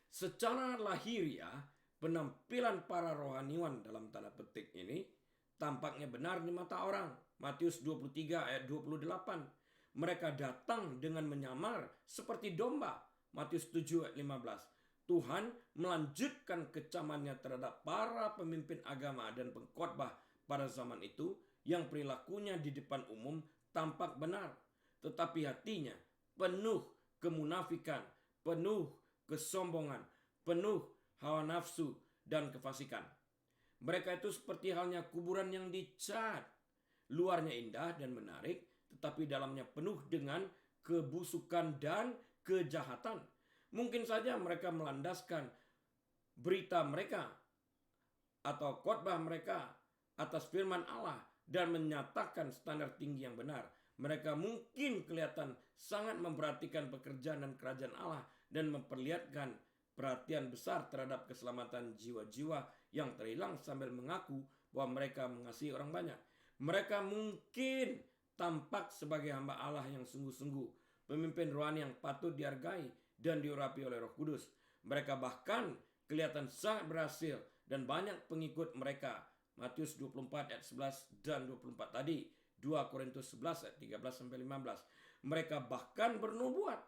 Secara lahiriah, penampilan para rohaniwan dalam tanda petik ini tampaknya benar di mata orang. Matius 23 ayat 28. Mereka datang dengan menyamar seperti domba. Matius 7 ayat 15. Tuhan melanjutkan kecamannya terhadap para pemimpin agama dan pengkhotbah pada zaman itu yang perilakunya di depan umum tampak benar, tetapi hatinya penuh kemunafikan, penuh kesombongan, penuh hawa nafsu dan kefasikan. Mereka itu seperti halnya kuburan yang dicat. Luarnya indah dan menarik, tetapi dalamnya penuh dengan kebusukan dan kejahatan. Mungkin saja mereka melandaskan berita mereka atau khotbah mereka atas firman Allah dan menyatakan standar tinggi yang benar. Mereka mungkin kelihatan sangat memperhatikan pekerjaan dan kerajaan Allah dan memperlihatkan perhatian besar terhadap keselamatan jiwa-jiwa yang terhilang sambil mengaku bahwa mereka mengasihi orang banyak. Mereka mungkin tampak sebagai hamba Allah yang sungguh-sungguh, pemimpin rohani yang patut dihargai dan diurapi oleh Roh Kudus. Mereka bahkan kelihatan sangat berhasil dan banyak pengikut mereka. Matius 24 ayat 11 dan 24 tadi. 2 Korintus 11 ayat 13 sampai 15. Mereka bahkan bernubuat.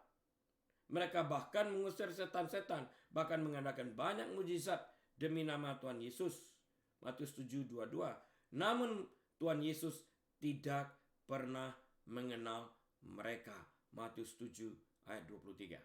Mereka bahkan mengusir setan-setan, bahkan mengadakan banyak mujizat demi nama Tuhan Yesus. Matius 7:22. Namun Tuhan Yesus tidak pernah mengenal mereka. Matius 7 ayat 23.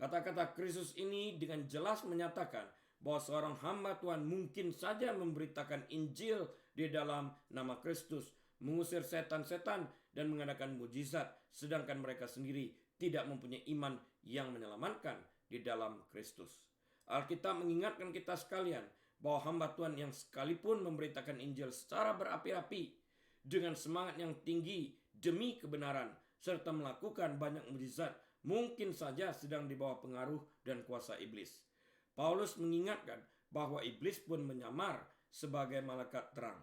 Kata-kata Kristus ini dengan jelas menyatakan bahwa seorang hamba Tuhan mungkin saja memberitakan Injil di dalam nama Kristus, mengusir setan-setan dan mengadakan mujizat, sedangkan mereka sendiri tidak mempunyai iman yang menyelamatkan di dalam Kristus. Alkitab mengingatkan kita sekalian bahwa hamba Tuhan yang sekalipun memberitakan Injil secara berapi-api dengan semangat yang tinggi demi kebenaran serta melakukan banyak mujizat, mungkin saja sedang di bawah pengaruh dan kuasa iblis. Paulus mengingatkan bahwa iblis pun menyamar sebagai malaikat terang.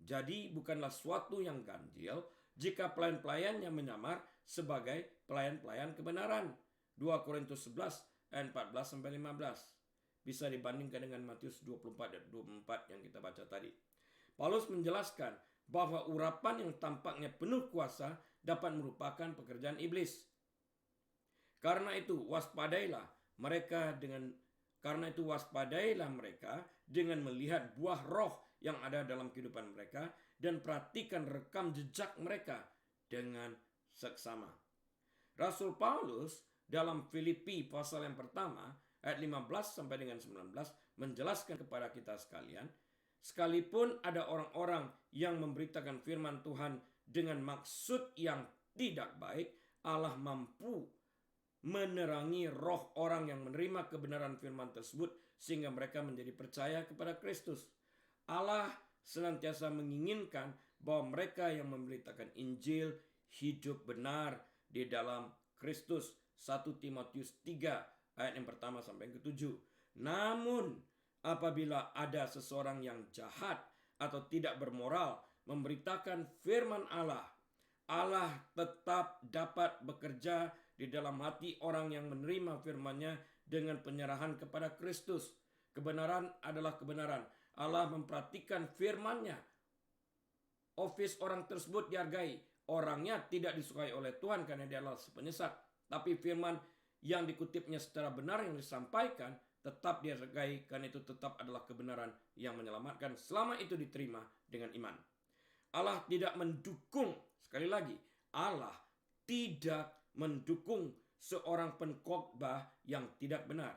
Jadi bukanlah suatu yang ganjil jika pelayan-pelayannya menyamar sebagai pelayan-pelayan kebenaran. 2 Korintus 11 ayat 14 sampai 15. Bisa dibandingkan dengan Matius 24 dan 24 yang kita baca tadi. Paulus menjelaskan bahwa urapan yang tampaknya penuh kuasa dapat merupakan pekerjaan iblis. Karena itu waspadailah mereka dengan melihat buah roh yang ada dalam kehidupan mereka dan perhatikan rekam jejak mereka dengan seksama. Rasul Paulus dalam Filipi pasal yang pertama ayat 15 sampai dengan 19 menjelaskan kepada kita sekalian, sekalipun ada orang-orang yang memberitakan firman Tuhan dengan maksud yang tidak baik, Allah mampu menerangi roh orang yang menerima kebenaran firman tersebut sehingga mereka menjadi percaya kepada Kristus. Allah senantiasa menginginkan bahwa mereka yang memberitakan Injil hidup benar di dalam Kristus. 1 Timotius 3 ayat yang pertama sampai yang ke-7. Namun apabila ada seseorang yang jahat atau tidak bermoral memberitakan firman Allah, Allah tetap dapat bekerja di dalam hati orang yang menerima firman-Nya dengan penyerahan kepada Kristus. Kebenaran adalah kebenaran. Allah memperhatikan firman-Nya. Office orang tersebut dihargai. Orangnya tidak disukai oleh Tuhan karena dia adalah penyesat. Tapi firman yang dikutipnya secara benar yang disampaikan tetap dihargai karena itu tetap adalah kebenaran yang menyelamatkan selama itu diterima dengan iman. Allah tidak mendukung, sekali lagi, Allah tidak mendukung seorang pengkhotbah yang tidak benar.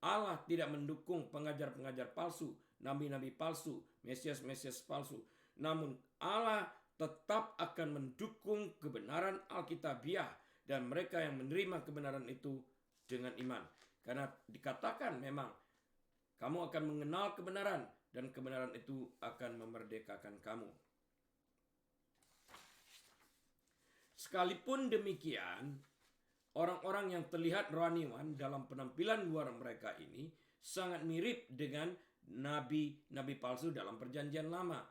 Allah tidak mendukung pengajar-pengajar palsu, nabi-nabi palsu, mesias-mesias palsu. Namun Allah tetap akan mendukung kebenaran Alkitabiah dan mereka yang menerima kebenaran itu dengan iman. Karena dikatakan memang kamu akan mengenal kebenaran dan kebenaran itu akan memerdekakan kamu. Sekalipun demikian, orang-orang yang terlihat rohaniwan dalam penampilan luar mereka ini sangat mirip dengan nabi-nabi palsu dalam perjanjian lama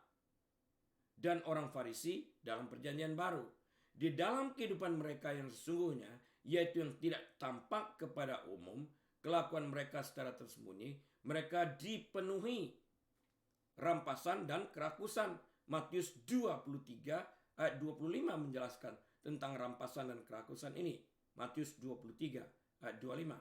dan orang Farisi dalam perjanjian baru. Di dalam kehidupan mereka yang sesungguhnya, yaitu yang tidak tampak kepada umum, kelakuan mereka secara tersembunyi, mereka dipenuhi rampasan dan kerakusan. Matius 23 ayat 25 menjelaskan tentang rampasan dan kerakusan ini. Matius 23 ayat 25.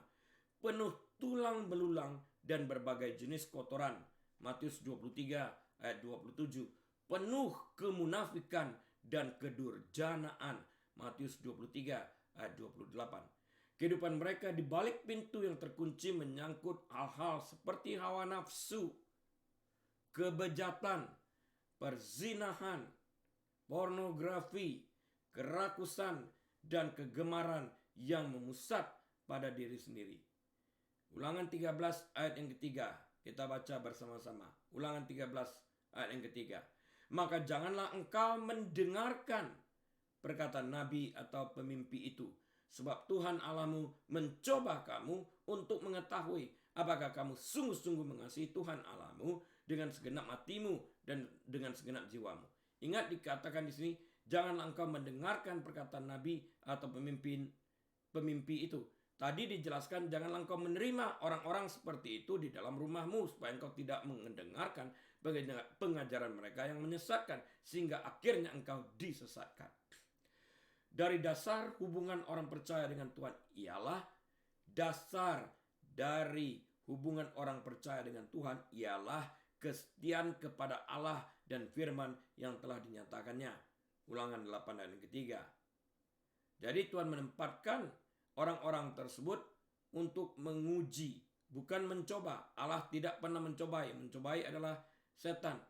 Penuh tulang belulang dan berbagai jenis kotoran. Matius 23 ayat 27. Penuh kemunafikan dan kedurjanaan. Matius 23 ayat 28. Kehidupan mereka di balik pintu yang terkunci menyangkut hal-hal seperti hawa nafsu, kebejatan, perzinahan, pornografi, kerakusan, dan kegemaran yang memusat pada diri sendiri. Ulangan 13 ayat yang ketiga. Kita baca bersama-sama. Ulangan 13 ayat yang ketiga. Maka janganlah engkau mendengarkan perkataan nabi atau pemimpi itu. Sebab Tuhan Allahmu mencoba kamu untuk mengetahui apakah kamu sungguh-sungguh mengasihi Tuhan Allahmu dengan segenap hatimu dan dengan segenap jiwamu. Ingat dikatakan di sini, janganlah engkau mendengarkan perkataan nabi atau pemimpi itu. Tadi dijelaskan janganlah engkau menerima orang-orang seperti itu di dalam rumahmu supaya engkau tidak mendengarkan pengajaran mereka yang menyesatkan sehingga akhirnya engkau disesatkan. Dari dasar hubungan orang percaya dengan Tuhan ialah dasar dari hubungan orang percaya dengan Tuhan ialah kesetiaan kepada Allah dan firman yang telah dinyatakannya. Ulangan 8 ayat yang ketiga. Jadi Tuhan menempatkan orang-orang tersebut untuk menguji, bukan mencoba. Allah tidak pernah mencobai. Mencobai adalah setan.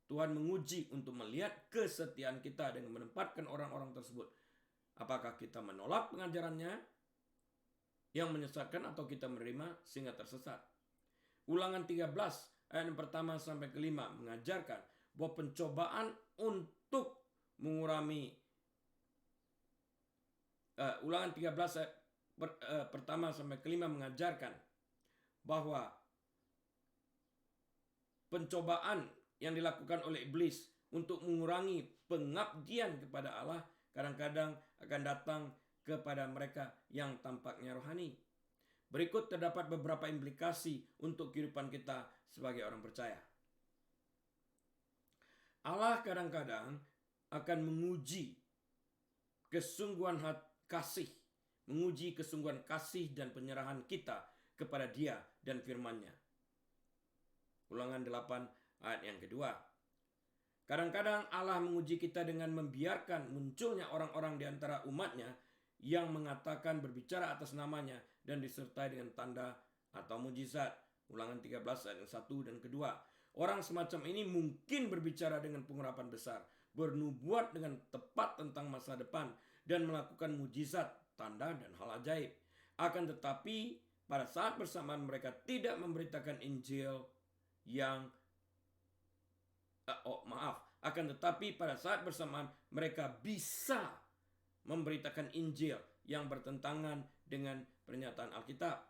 Tuhan menguji untuk melihat kesetiaan kita dengan menempatkan orang-orang tersebut. Apakah kita menolak pengajarannya yang menyesatkan atau kita menerima sehingga tersesat. Ulangan 13 ayat yang pertama sampai kelima mengajarkan bahwa pencobaan untuk mengurangi Ulangan 13 ayat pertama sampai kelima mengajarkan bahwa pencobaan yang dilakukan oleh iblis untuk mengurangi pengabdian kepada Allah kadang-kadang akan datang kepada mereka yang tampaknya rohani. Berikut terdapat beberapa implikasi untuk kehidupan kita sebagai orang percaya. Allah kadang-kadang akan menguji kesungguhan kasih, menguji kesungguhan kasih dan penyerahan kita kepada Dia dan firman-Nya. Ulangan 8 ayat yang kedua. Kadang-kadang Allah menguji kita dengan membiarkan munculnya orang-orang di antara umat-Nya yang mengatakan berbicara atas namanya dan disertai dengan tanda atau mujizat. Ulangan 13 ayat yang 1 dan kedua. Orang semacam ini mungkin berbicara dengan pengurapan besar, bernubuat dengan tepat tentang masa depan, dan melakukan mujizat, tanda, dan hal ajaib. Akan tetapi pada saat bersamaan mereka tidak memberitakan Injil yang akan tetapi pada saat bersamaan mereka bisa memberitakan Injil yang bertentangan dengan pernyataan Alkitab.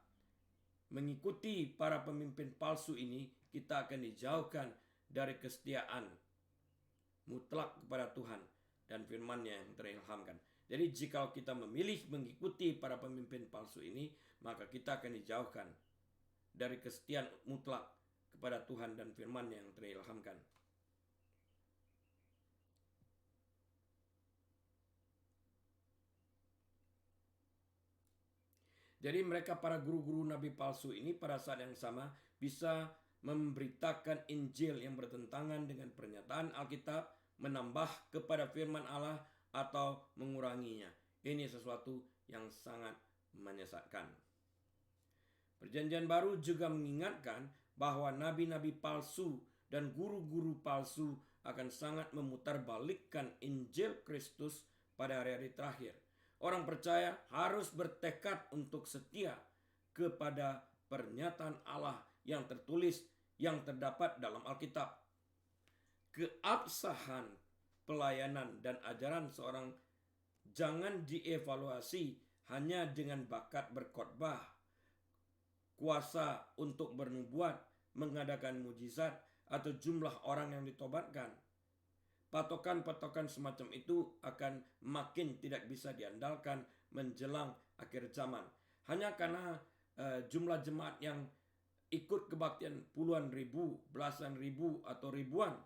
Mengikuti para pemimpin palsu ini, kita akan dijauhkan dari kesetiaan mutlak kepada Tuhan dan firman-Nya yang terilhamkan. Jadi jika kita memilih mengikuti para pemimpin palsu ini, maka kita akan dijauhkan dari kesetiaan mutlak kepada Tuhan dan firman-Nya yang terilhamkan. Jadi mereka para guru-guru nabi palsu ini pada saat yang sama bisa memberitakan Injil yang bertentangan dengan pernyataan Alkitab, menambah kepada firman Allah atau menguranginya. Ini sesuatu yang sangat menyesatkan. Perjanjian Baru juga mengingatkan bahwa nabi-nabi palsu dan guru-guru palsu akan sangat memutarbalikkan Injil Kristus pada hari-hari terakhir. Orang percaya harus bertekad untuk setia kepada pernyataan Allah yang tertulis yang terdapat dalam Alkitab. Keabsahan pelayanan dan ajaran seorang jangan dievaluasi hanya dengan bakat berkhotbah, kuasa untuk bernubuat, mengadakan mujizat, atau jumlah orang yang ditobatkan. Patokan-patokan semacam itu akan makin tidak bisa diandalkan menjelang akhir zaman. Hanya karena jumlah jemaat yang ikut kebaktian puluhan ribu, belasan ribu, atau ribuan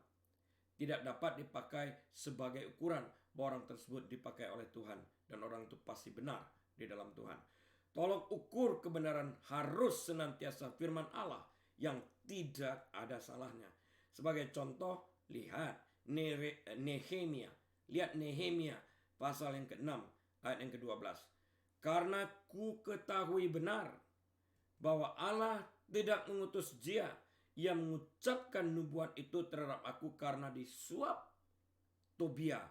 tidak dapat dipakai sebagai ukuran bahwa orang tersebut dipakai oleh Tuhan dan orang itu pasti benar di dalam Tuhan. Tolok ukur kebenaran harus senantiasa firman Allah yang tidak ada salahnya. Sebagai contoh, lihat Nehemia. Lihat Nehemia pasal yang ke-6 ayat yang ke-12. Karena ku ketahui benar bahwa Allah tidak mengutus Dia Ia mengucapkan nubuat itu terhadap aku karena disuap Tobia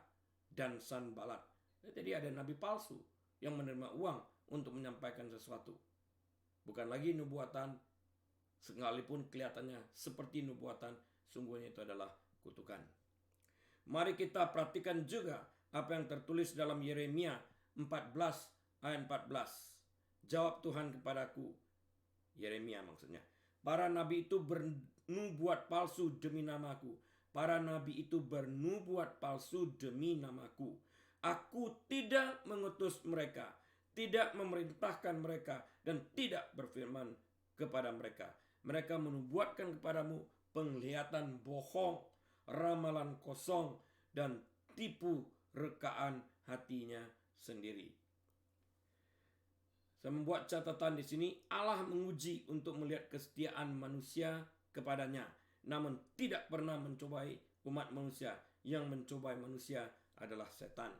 dan Sanbalat. Jadi ada nabi palsu yang menerima uang untuk menyampaikan sesuatu. Bukan lagi nubuatan, sekalipun kelihatannya seperti nubuatan, sungguhnya itu adalah kutukan. Mari kita perhatikan juga apa yang tertulis dalam Yeremia 14 ayat 14. Jawab Tuhan kepadaku, Yeremia maksudnya, para nabi itu bernubuat palsu demi namaku. Para nabi itu bernubuat palsu demi namaku. Aku tidak mengutus mereka, tidak memerintahkan mereka, dan tidak berfirman kepada mereka. Mereka menubuatkan kepadamu penglihatan bohong, ramalan kosong, dan tipu rekaan hatinya sendiri. Saya membuat catatan di sini, Allah menguji untuk melihat kesetiaan manusia kepadanya, namun tidak pernah mencobai umat manusia. Yang mencobai manusia adalah setan.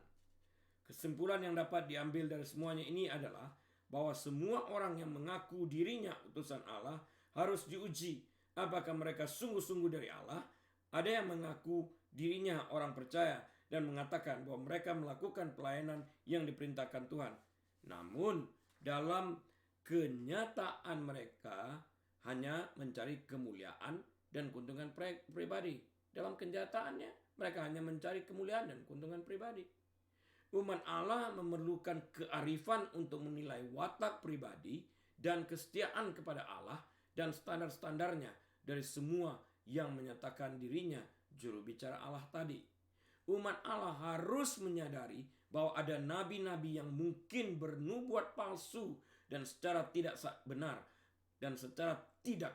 Kesimpulan yang dapat diambil dari semuanya ini adalah bahwa semua orang yang mengaku dirinya utusan Allah harus diuji apakah mereka sungguh-sungguh dari Allah. Ada yang mengaku dirinya orang percaya dan mengatakan bahwa mereka melakukan pelayanan yang diperintahkan Tuhan. Namun dalam kenyataan mereka hanya mencari kemuliaan dan keuntungan pribadi. Dalam kenyataannya mereka hanya mencari kemuliaan dan keuntungan pribadi. Umat Allah memerlukan kearifan untuk menilai watak pribadi dan kesetiaan kepada Allah dan standar-standarnya dari semua yang menyatakan dirinya juru bicara Allah tadi. Umat Allah harus menyadari bahwa ada nabi-nabi yang mungkin bernubuat palsu dan secara tidak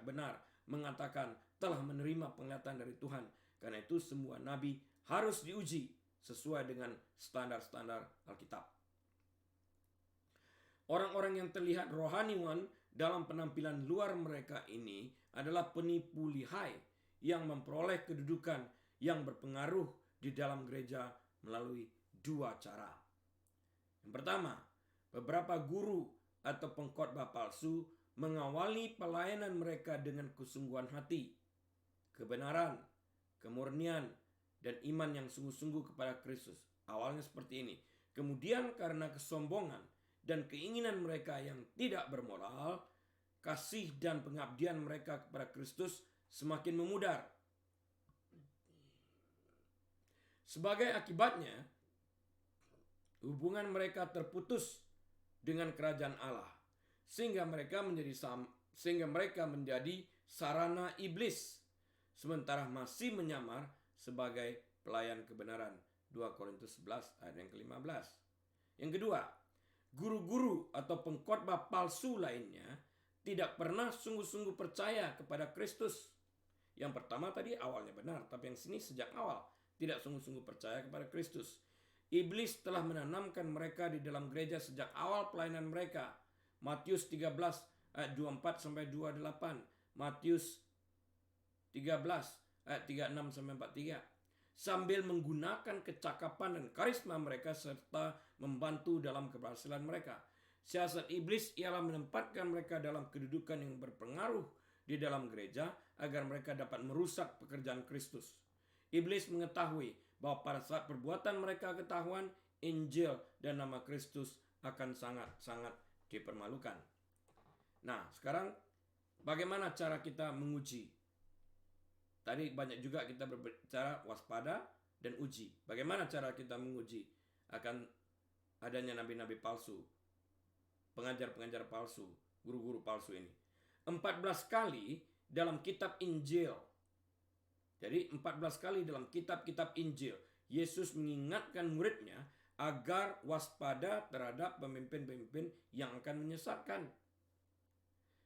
benar mengatakan telah menerima penglihatan dari Tuhan. Karena itu semua nabi harus diuji sesuai dengan standar-standar Alkitab. Orang-orang yang terlihat rohaniwan dalam penampilan luar mereka ini adalah penipu lihai yang memperoleh kedudukan yang berpengaruh di dalam gereja melalui dua cara. Yang pertama, beberapa guru atau pengkhotbah palsu mengawali pelayanan mereka dengan kesungguhan hati, kebenaran, kemurnian, dan iman yang sungguh-sungguh kepada Kristus. Awalnya seperti ini. Kemudian karena kesombongan dan keinginan mereka yang tidak bermoral, kasih dan pengabdian mereka kepada Kristus semakin memudar. Sebagai akibatnya, hubungan mereka terputus dengan kerajaan Allah, sehingga mereka menjadi sarana iblis, sementara masih menyamar sebagai pelayan kebenaran. 2 Korintus 11 ayat yang ke-15. Yang kedua, guru-guru atau pengkhotbah palsu lainnya tidak pernah sungguh-sungguh percaya kepada Kristus. Yang pertama tadi awalnya benar, tapi yang sini sejak awal tidak sungguh-sungguh percaya kepada Kristus. Iblis telah menanamkan mereka di dalam gereja sejak awal pelayanan mereka. Matius 13 ayat 24 sampai 28, Matius 13 ayat 36 sampai 43. Sambil menggunakan kecakapan dan karisma mereka serta membantu dalam keberhasilan mereka. Siasat iblis ialah menempatkan mereka dalam kedudukan yang berpengaruh di dalam gereja agar mereka dapat merusak pekerjaan Kristus. Iblis mengetahui bahwa pada saat perbuatan mereka ketahuan, Injil dan nama Kristus akan sangat-sangat dipermalukan. Nah, sekarang bagaimana cara kita menguji? Tadi banyak juga kita berbicara waspada dan uji. Bagaimana cara kita menguji akan adanya nabi-nabi palsu, pengajar-pengajar palsu, guru-guru palsu ini? 14 kali dalam kitab Injil. Jadi 14 kali dalam kitab-kitab Injil, Yesus mengingatkan muridnya agar waspada terhadap pemimpin-pemimpin yang akan menyesatkan.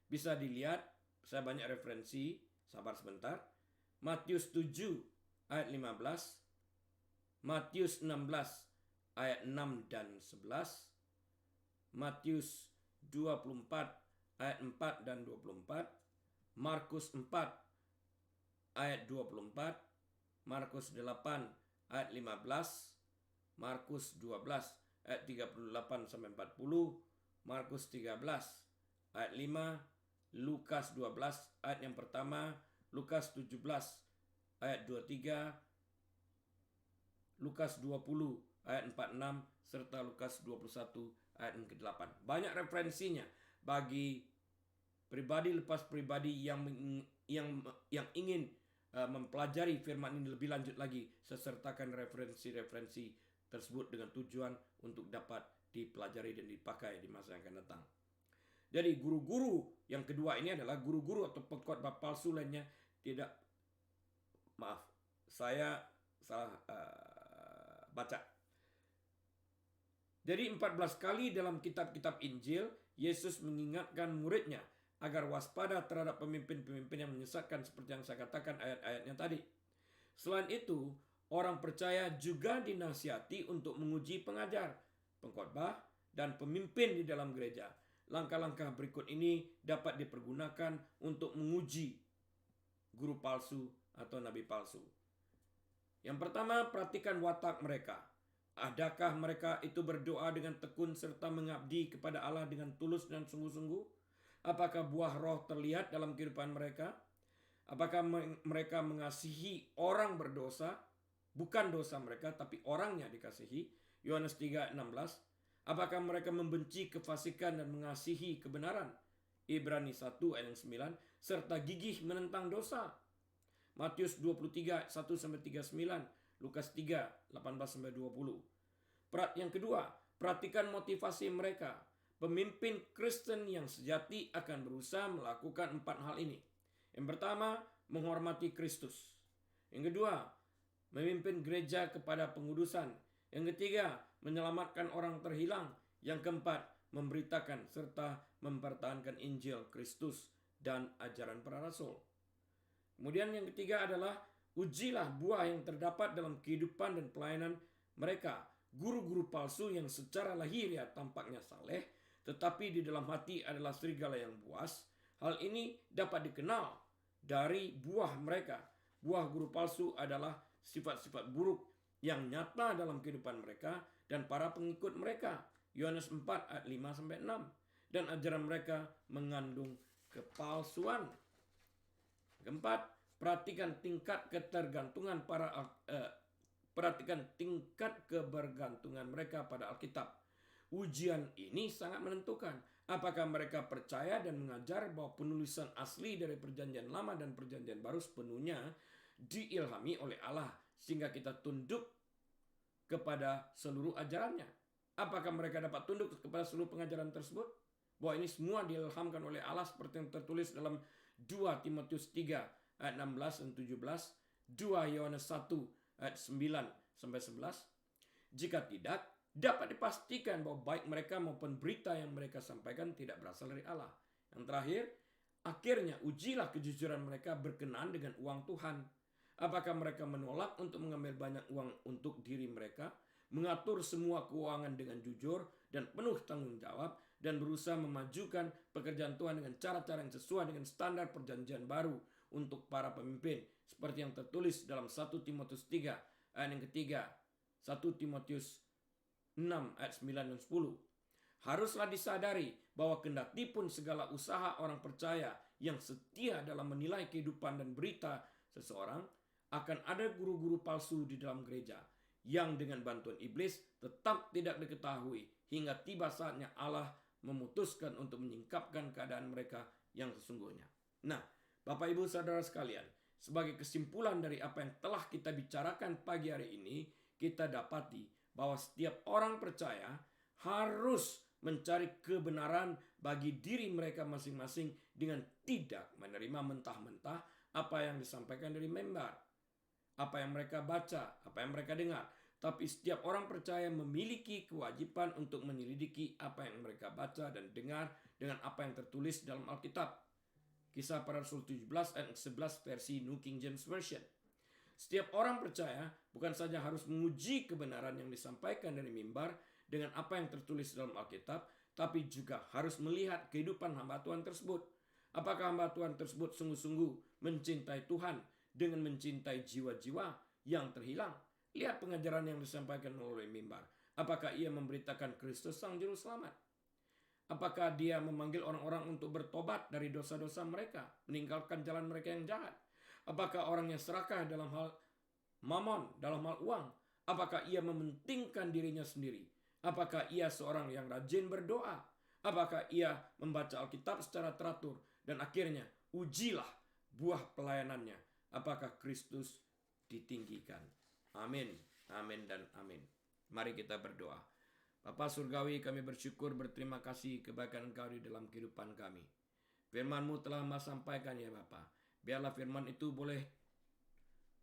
Bisa dilihat, saya banyak referensi, sabar sebentar. Matius 7 ayat 15, Matius 16 ayat 6 dan 11, Matius 24 ayat 4 dan 24, Markus 4 ayat 24, Markus 8 ayat 15, Markus 12 ayat 38 sampai 40, Markus 13 ayat 5, Lukas 12 ayat yang pertama, Lukas 17 ayat 23, Lukas 20 ayat 46, serta Lukas 21 ayat yang ke-8. Banyak referensinya bagi pribadi lepas pribadi yang ingin mempelajari firman ini lebih lanjut lagi. Saya sertakan referensi-referensi tersebut dengan tujuan untuk dapat dipelajari dan dipakai di masa yang akan datang. Jadi guru-guru yang kedua ini adalah guru-guru atau pengkhotbah palsu lainnya saya salah baca. Jadi 14 kali dalam kitab-kitab Injil, Yesus mengingatkan muridnya agar waspada terhadap pemimpin-pemimpin yang menyesatkan seperti yang saya katakan ayat-ayatnya tadi. Selain itu, orang percaya juga dinasihati untuk menguji pengajar, pengkhotbah, dan pemimpin di dalam gereja. Langkah-langkah berikut ini dapat dipergunakan untuk menguji guru palsu atau nabi palsu. Yang pertama, perhatikan watak mereka. Adakah mereka itu berdoa dengan tekun serta mengabdi kepada Allah dengan tulus dan sungguh-sungguh? Apakah buah roh terlihat dalam kehidupan mereka? Apakah mereka mengasihi orang berdosa? Bukan dosa mereka, tapi orangnya dikasihi. Yohanes 3:16. Apakah mereka membenci kefasikan dan mengasihi kebenaran? Ibrani 1 ayat 9. Serta gigih menentang dosa. Matius 23 1-39. Lukas 3 18-20. Yang kedua, perhatikan motivasi mereka. Pemimpin Kristen yang sejati akan berusaha melakukan 4 hal ini. Yang pertama, menghormati Kristus. Yang kedua, memimpin gereja kepada pengudusan. Yang ketiga, menyelamatkan orang terhilang. Yang keempat, memberitakan serta mempertahankan Injil Kristus dan ajaran para rasul. Kemudian yang ketiga adalah ujilah buah yang terdapat dalam kehidupan dan pelayanan mereka. Guru-guru palsu yang secara lahiriah tampaknya saleh, tetapi di dalam hati adalah serigala yang buas. Hal ini dapat dikenal dari buah mereka. Buah guru palsu adalah sifat-sifat buruk yang nyata dalam kehidupan mereka dan para pengikut mereka. Yohanes 4 ayat 5-6. Dan ajaran mereka mengandung kepalsuan. Keempat, perhatikan tingkat ketergantungan kebergantungan mereka pada Alkitab. Ujian ini sangat menentukan apakah mereka percaya dan mengajar bahwa penulisan asli dari Perjanjian Lama dan Perjanjian Baru sepenuhnya diilhami oleh Allah sehingga kita tunduk kepada seluruh ajarannya. Apakah mereka dapat tunduk kepada seluruh pengajaran tersebut? Bahwa ini semua diilhamkan oleh Allah seperti yang tertulis dalam 2 Timotius 3 ayat 16 dan 17, 2 Yohanes 1 ayat 9-11. Jika tidak, dapat dipastikan bahwa baik mereka maupun berita yang mereka sampaikan tidak berasal dari Allah. Yang terakhir, akhirnya ujilah kejujuran mereka berkenaan dengan uang Tuhan. Apakah mereka menolak untuk mengambil banyak uang untuk diri mereka, mengatur semua keuangan dengan jujur dan penuh tanggung jawab, dan berusaha memajukan pekerjaan Tuhan dengan cara-cara yang sesuai dengan standar Perjanjian Baru untuk para pemimpin, seperti yang tertulis dalam 1 Timotius 3 ayat yang ketiga, 1 Timotius 6 ayat 9 dan 10. Haruslah disadari bahwa kendati pun segala usaha orang percaya yang setia dalam menilai kehidupan dan berita seseorang, akan ada guru-guru palsu di dalam gereja yang dengan bantuan iblis tetap tidak diketahui hingga tiba saatnya Allah memutuskan untuk menyingkapkan keadaan mereka yang sesungguhnya. Nah, Bapak Ibu Saudara sekalian, sebagai kesimpulan dari apa yang telah kita bicarakan pagi hari ini, kita dapati bahwa setiap orang percaya harus mencari kebenaran bagi diri mereka masing-masing dengan tidak menerima mentah-mentah apa yang disampaikan dari mimbar, apa yang mereka baca, apa yang mereka dengar. Tapi setiap orang percaya memiliki kewajiban untuk menyelidiki apa yang mereka baca dan dengar dengan apa yang tertulis dalam Alkitab. Kisah Para Rasul 17 ayat 11 versi New King James Version. Setiap orang percaya bukan saja harus menguji kebenaran yang disampaikan dari mimbar dengan apa yang tertulis dalam Alkitab, tapi juga harus melihat kehidupan hamba Tuhan tersebut. Apakah hamba Tuhan tersebut sungguh-sungguh mencintai Tuhan dengan mencintai jiwa-jiwa yang terhilang? Lihat pengajaran yang disampaikan melalui mimbar. Apakah ia memberitakan Kristus Sang Juru Selamat? Apakah dia memanggil orang-orang untuk bertobat dari dosa-dosa mereka, meninggalkan jalan mereka yang jahat? Apakah orang yang serakah dalam hal mamon, dalam hal uang? Apakah ia mementingkan dirinya sendiri? Apakah ia seorang yang rajin berdoa? Apakah ia membaca Alkitab secara teratur? Dan akhirnya, ujilah buah pelayanannya. Apakah Kristus ditinggikan? Amin, amin, dan amin. Mari kita berdoa. Bapa Surgawi, kami bersyukur, berterima kasih kebaikan Engkau di dalam kehidupan kami. Firman-Mu telah Mas sampaikan ya Bapa. Biarlah firman itu boleh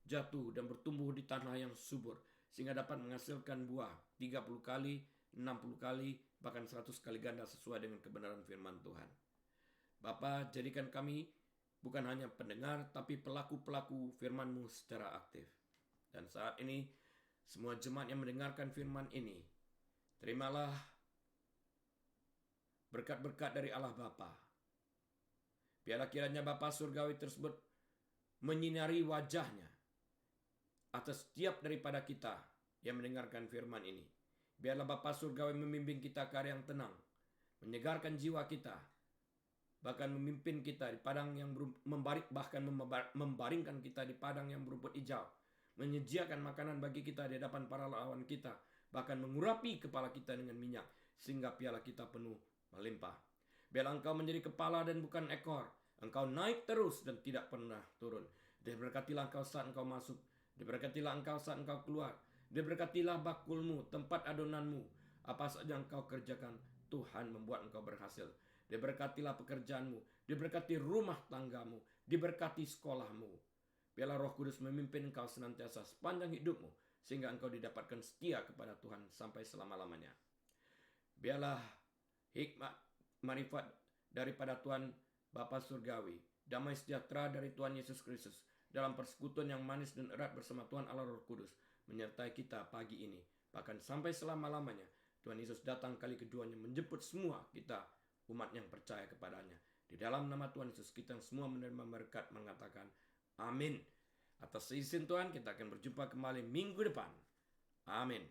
jatuh dan bertumbuh di tanah yang subur, sehingga dapat menghasilkan buah 30 kali, 60 kali, bahkan 100 kali ganda sesuai dengan kebenaran firman Tuhan. Bapa, jadikan kami bukan hanya pendengar, tapi pelaku-pelaku firman-Mu secara aktif. Dan saat ini, semua jemaat yang mendengarkan firman ini, terimalah berkat-berkat dari Allah Bapa. Biarlah kiranya Bapa Surgawi tersebut menyinari wajahnya atas setiap daripada kita yang mendengarkan firman ini. Biarlah Bapa Surgawi membimbing kita ke arah yang tenang, menyegarkan jiwa kita, bahkan memimpin kita di padang yang membaringkan kita di padang yang berumput hijau, menyediakan makanan bagi kita di hadapan para lawan kita, bahkan mengurapi kepala kita dengan minyak, sehingga piala kita penuh melimpah. Biarlah Engkau menjadi kepala dan bukan ekor. Engkau naik terus dan tidak pernah turun. Diberkatilah Engkau saat Engkau masuk. Diberkatilah Engkau saat Engkau keluar. Diberkatilah bakulmu, tempat adonanmu. Apa saja Engkau kerjakan, Tuhan membuat Engkau berhasil. Diberkatilah pekerjaanmu. Diberkati rumah tanggamu. Diberkati sekolahmu. Biarlah Roh Kudus memimpin Engkau senantiasa sepanjang hidupmu, sehingga Engkau didapatkan setia kepada Tuhan sampai selama-lamanya. Biarlah hikmat, marifat daripada Tuhan Bapa Surgawi, damai sejahtera dari Tuhan Yesus Kristus, dalam persekutuan yang manis dan erat bersama Tuhan Allah Roh Kudus, menyertai kita pagi ini, bahkan sampai selama-lamanya. Tuhan Yesus datang kali keduanya menjemput semua kita, umat yang percaya kepadanya. Di dalam nama Tuhan Yesus, kita semua menerima berkat mengatakan amin. Atas izin Tuhan, kita akan berjumpa kembali minggu depan. Amin.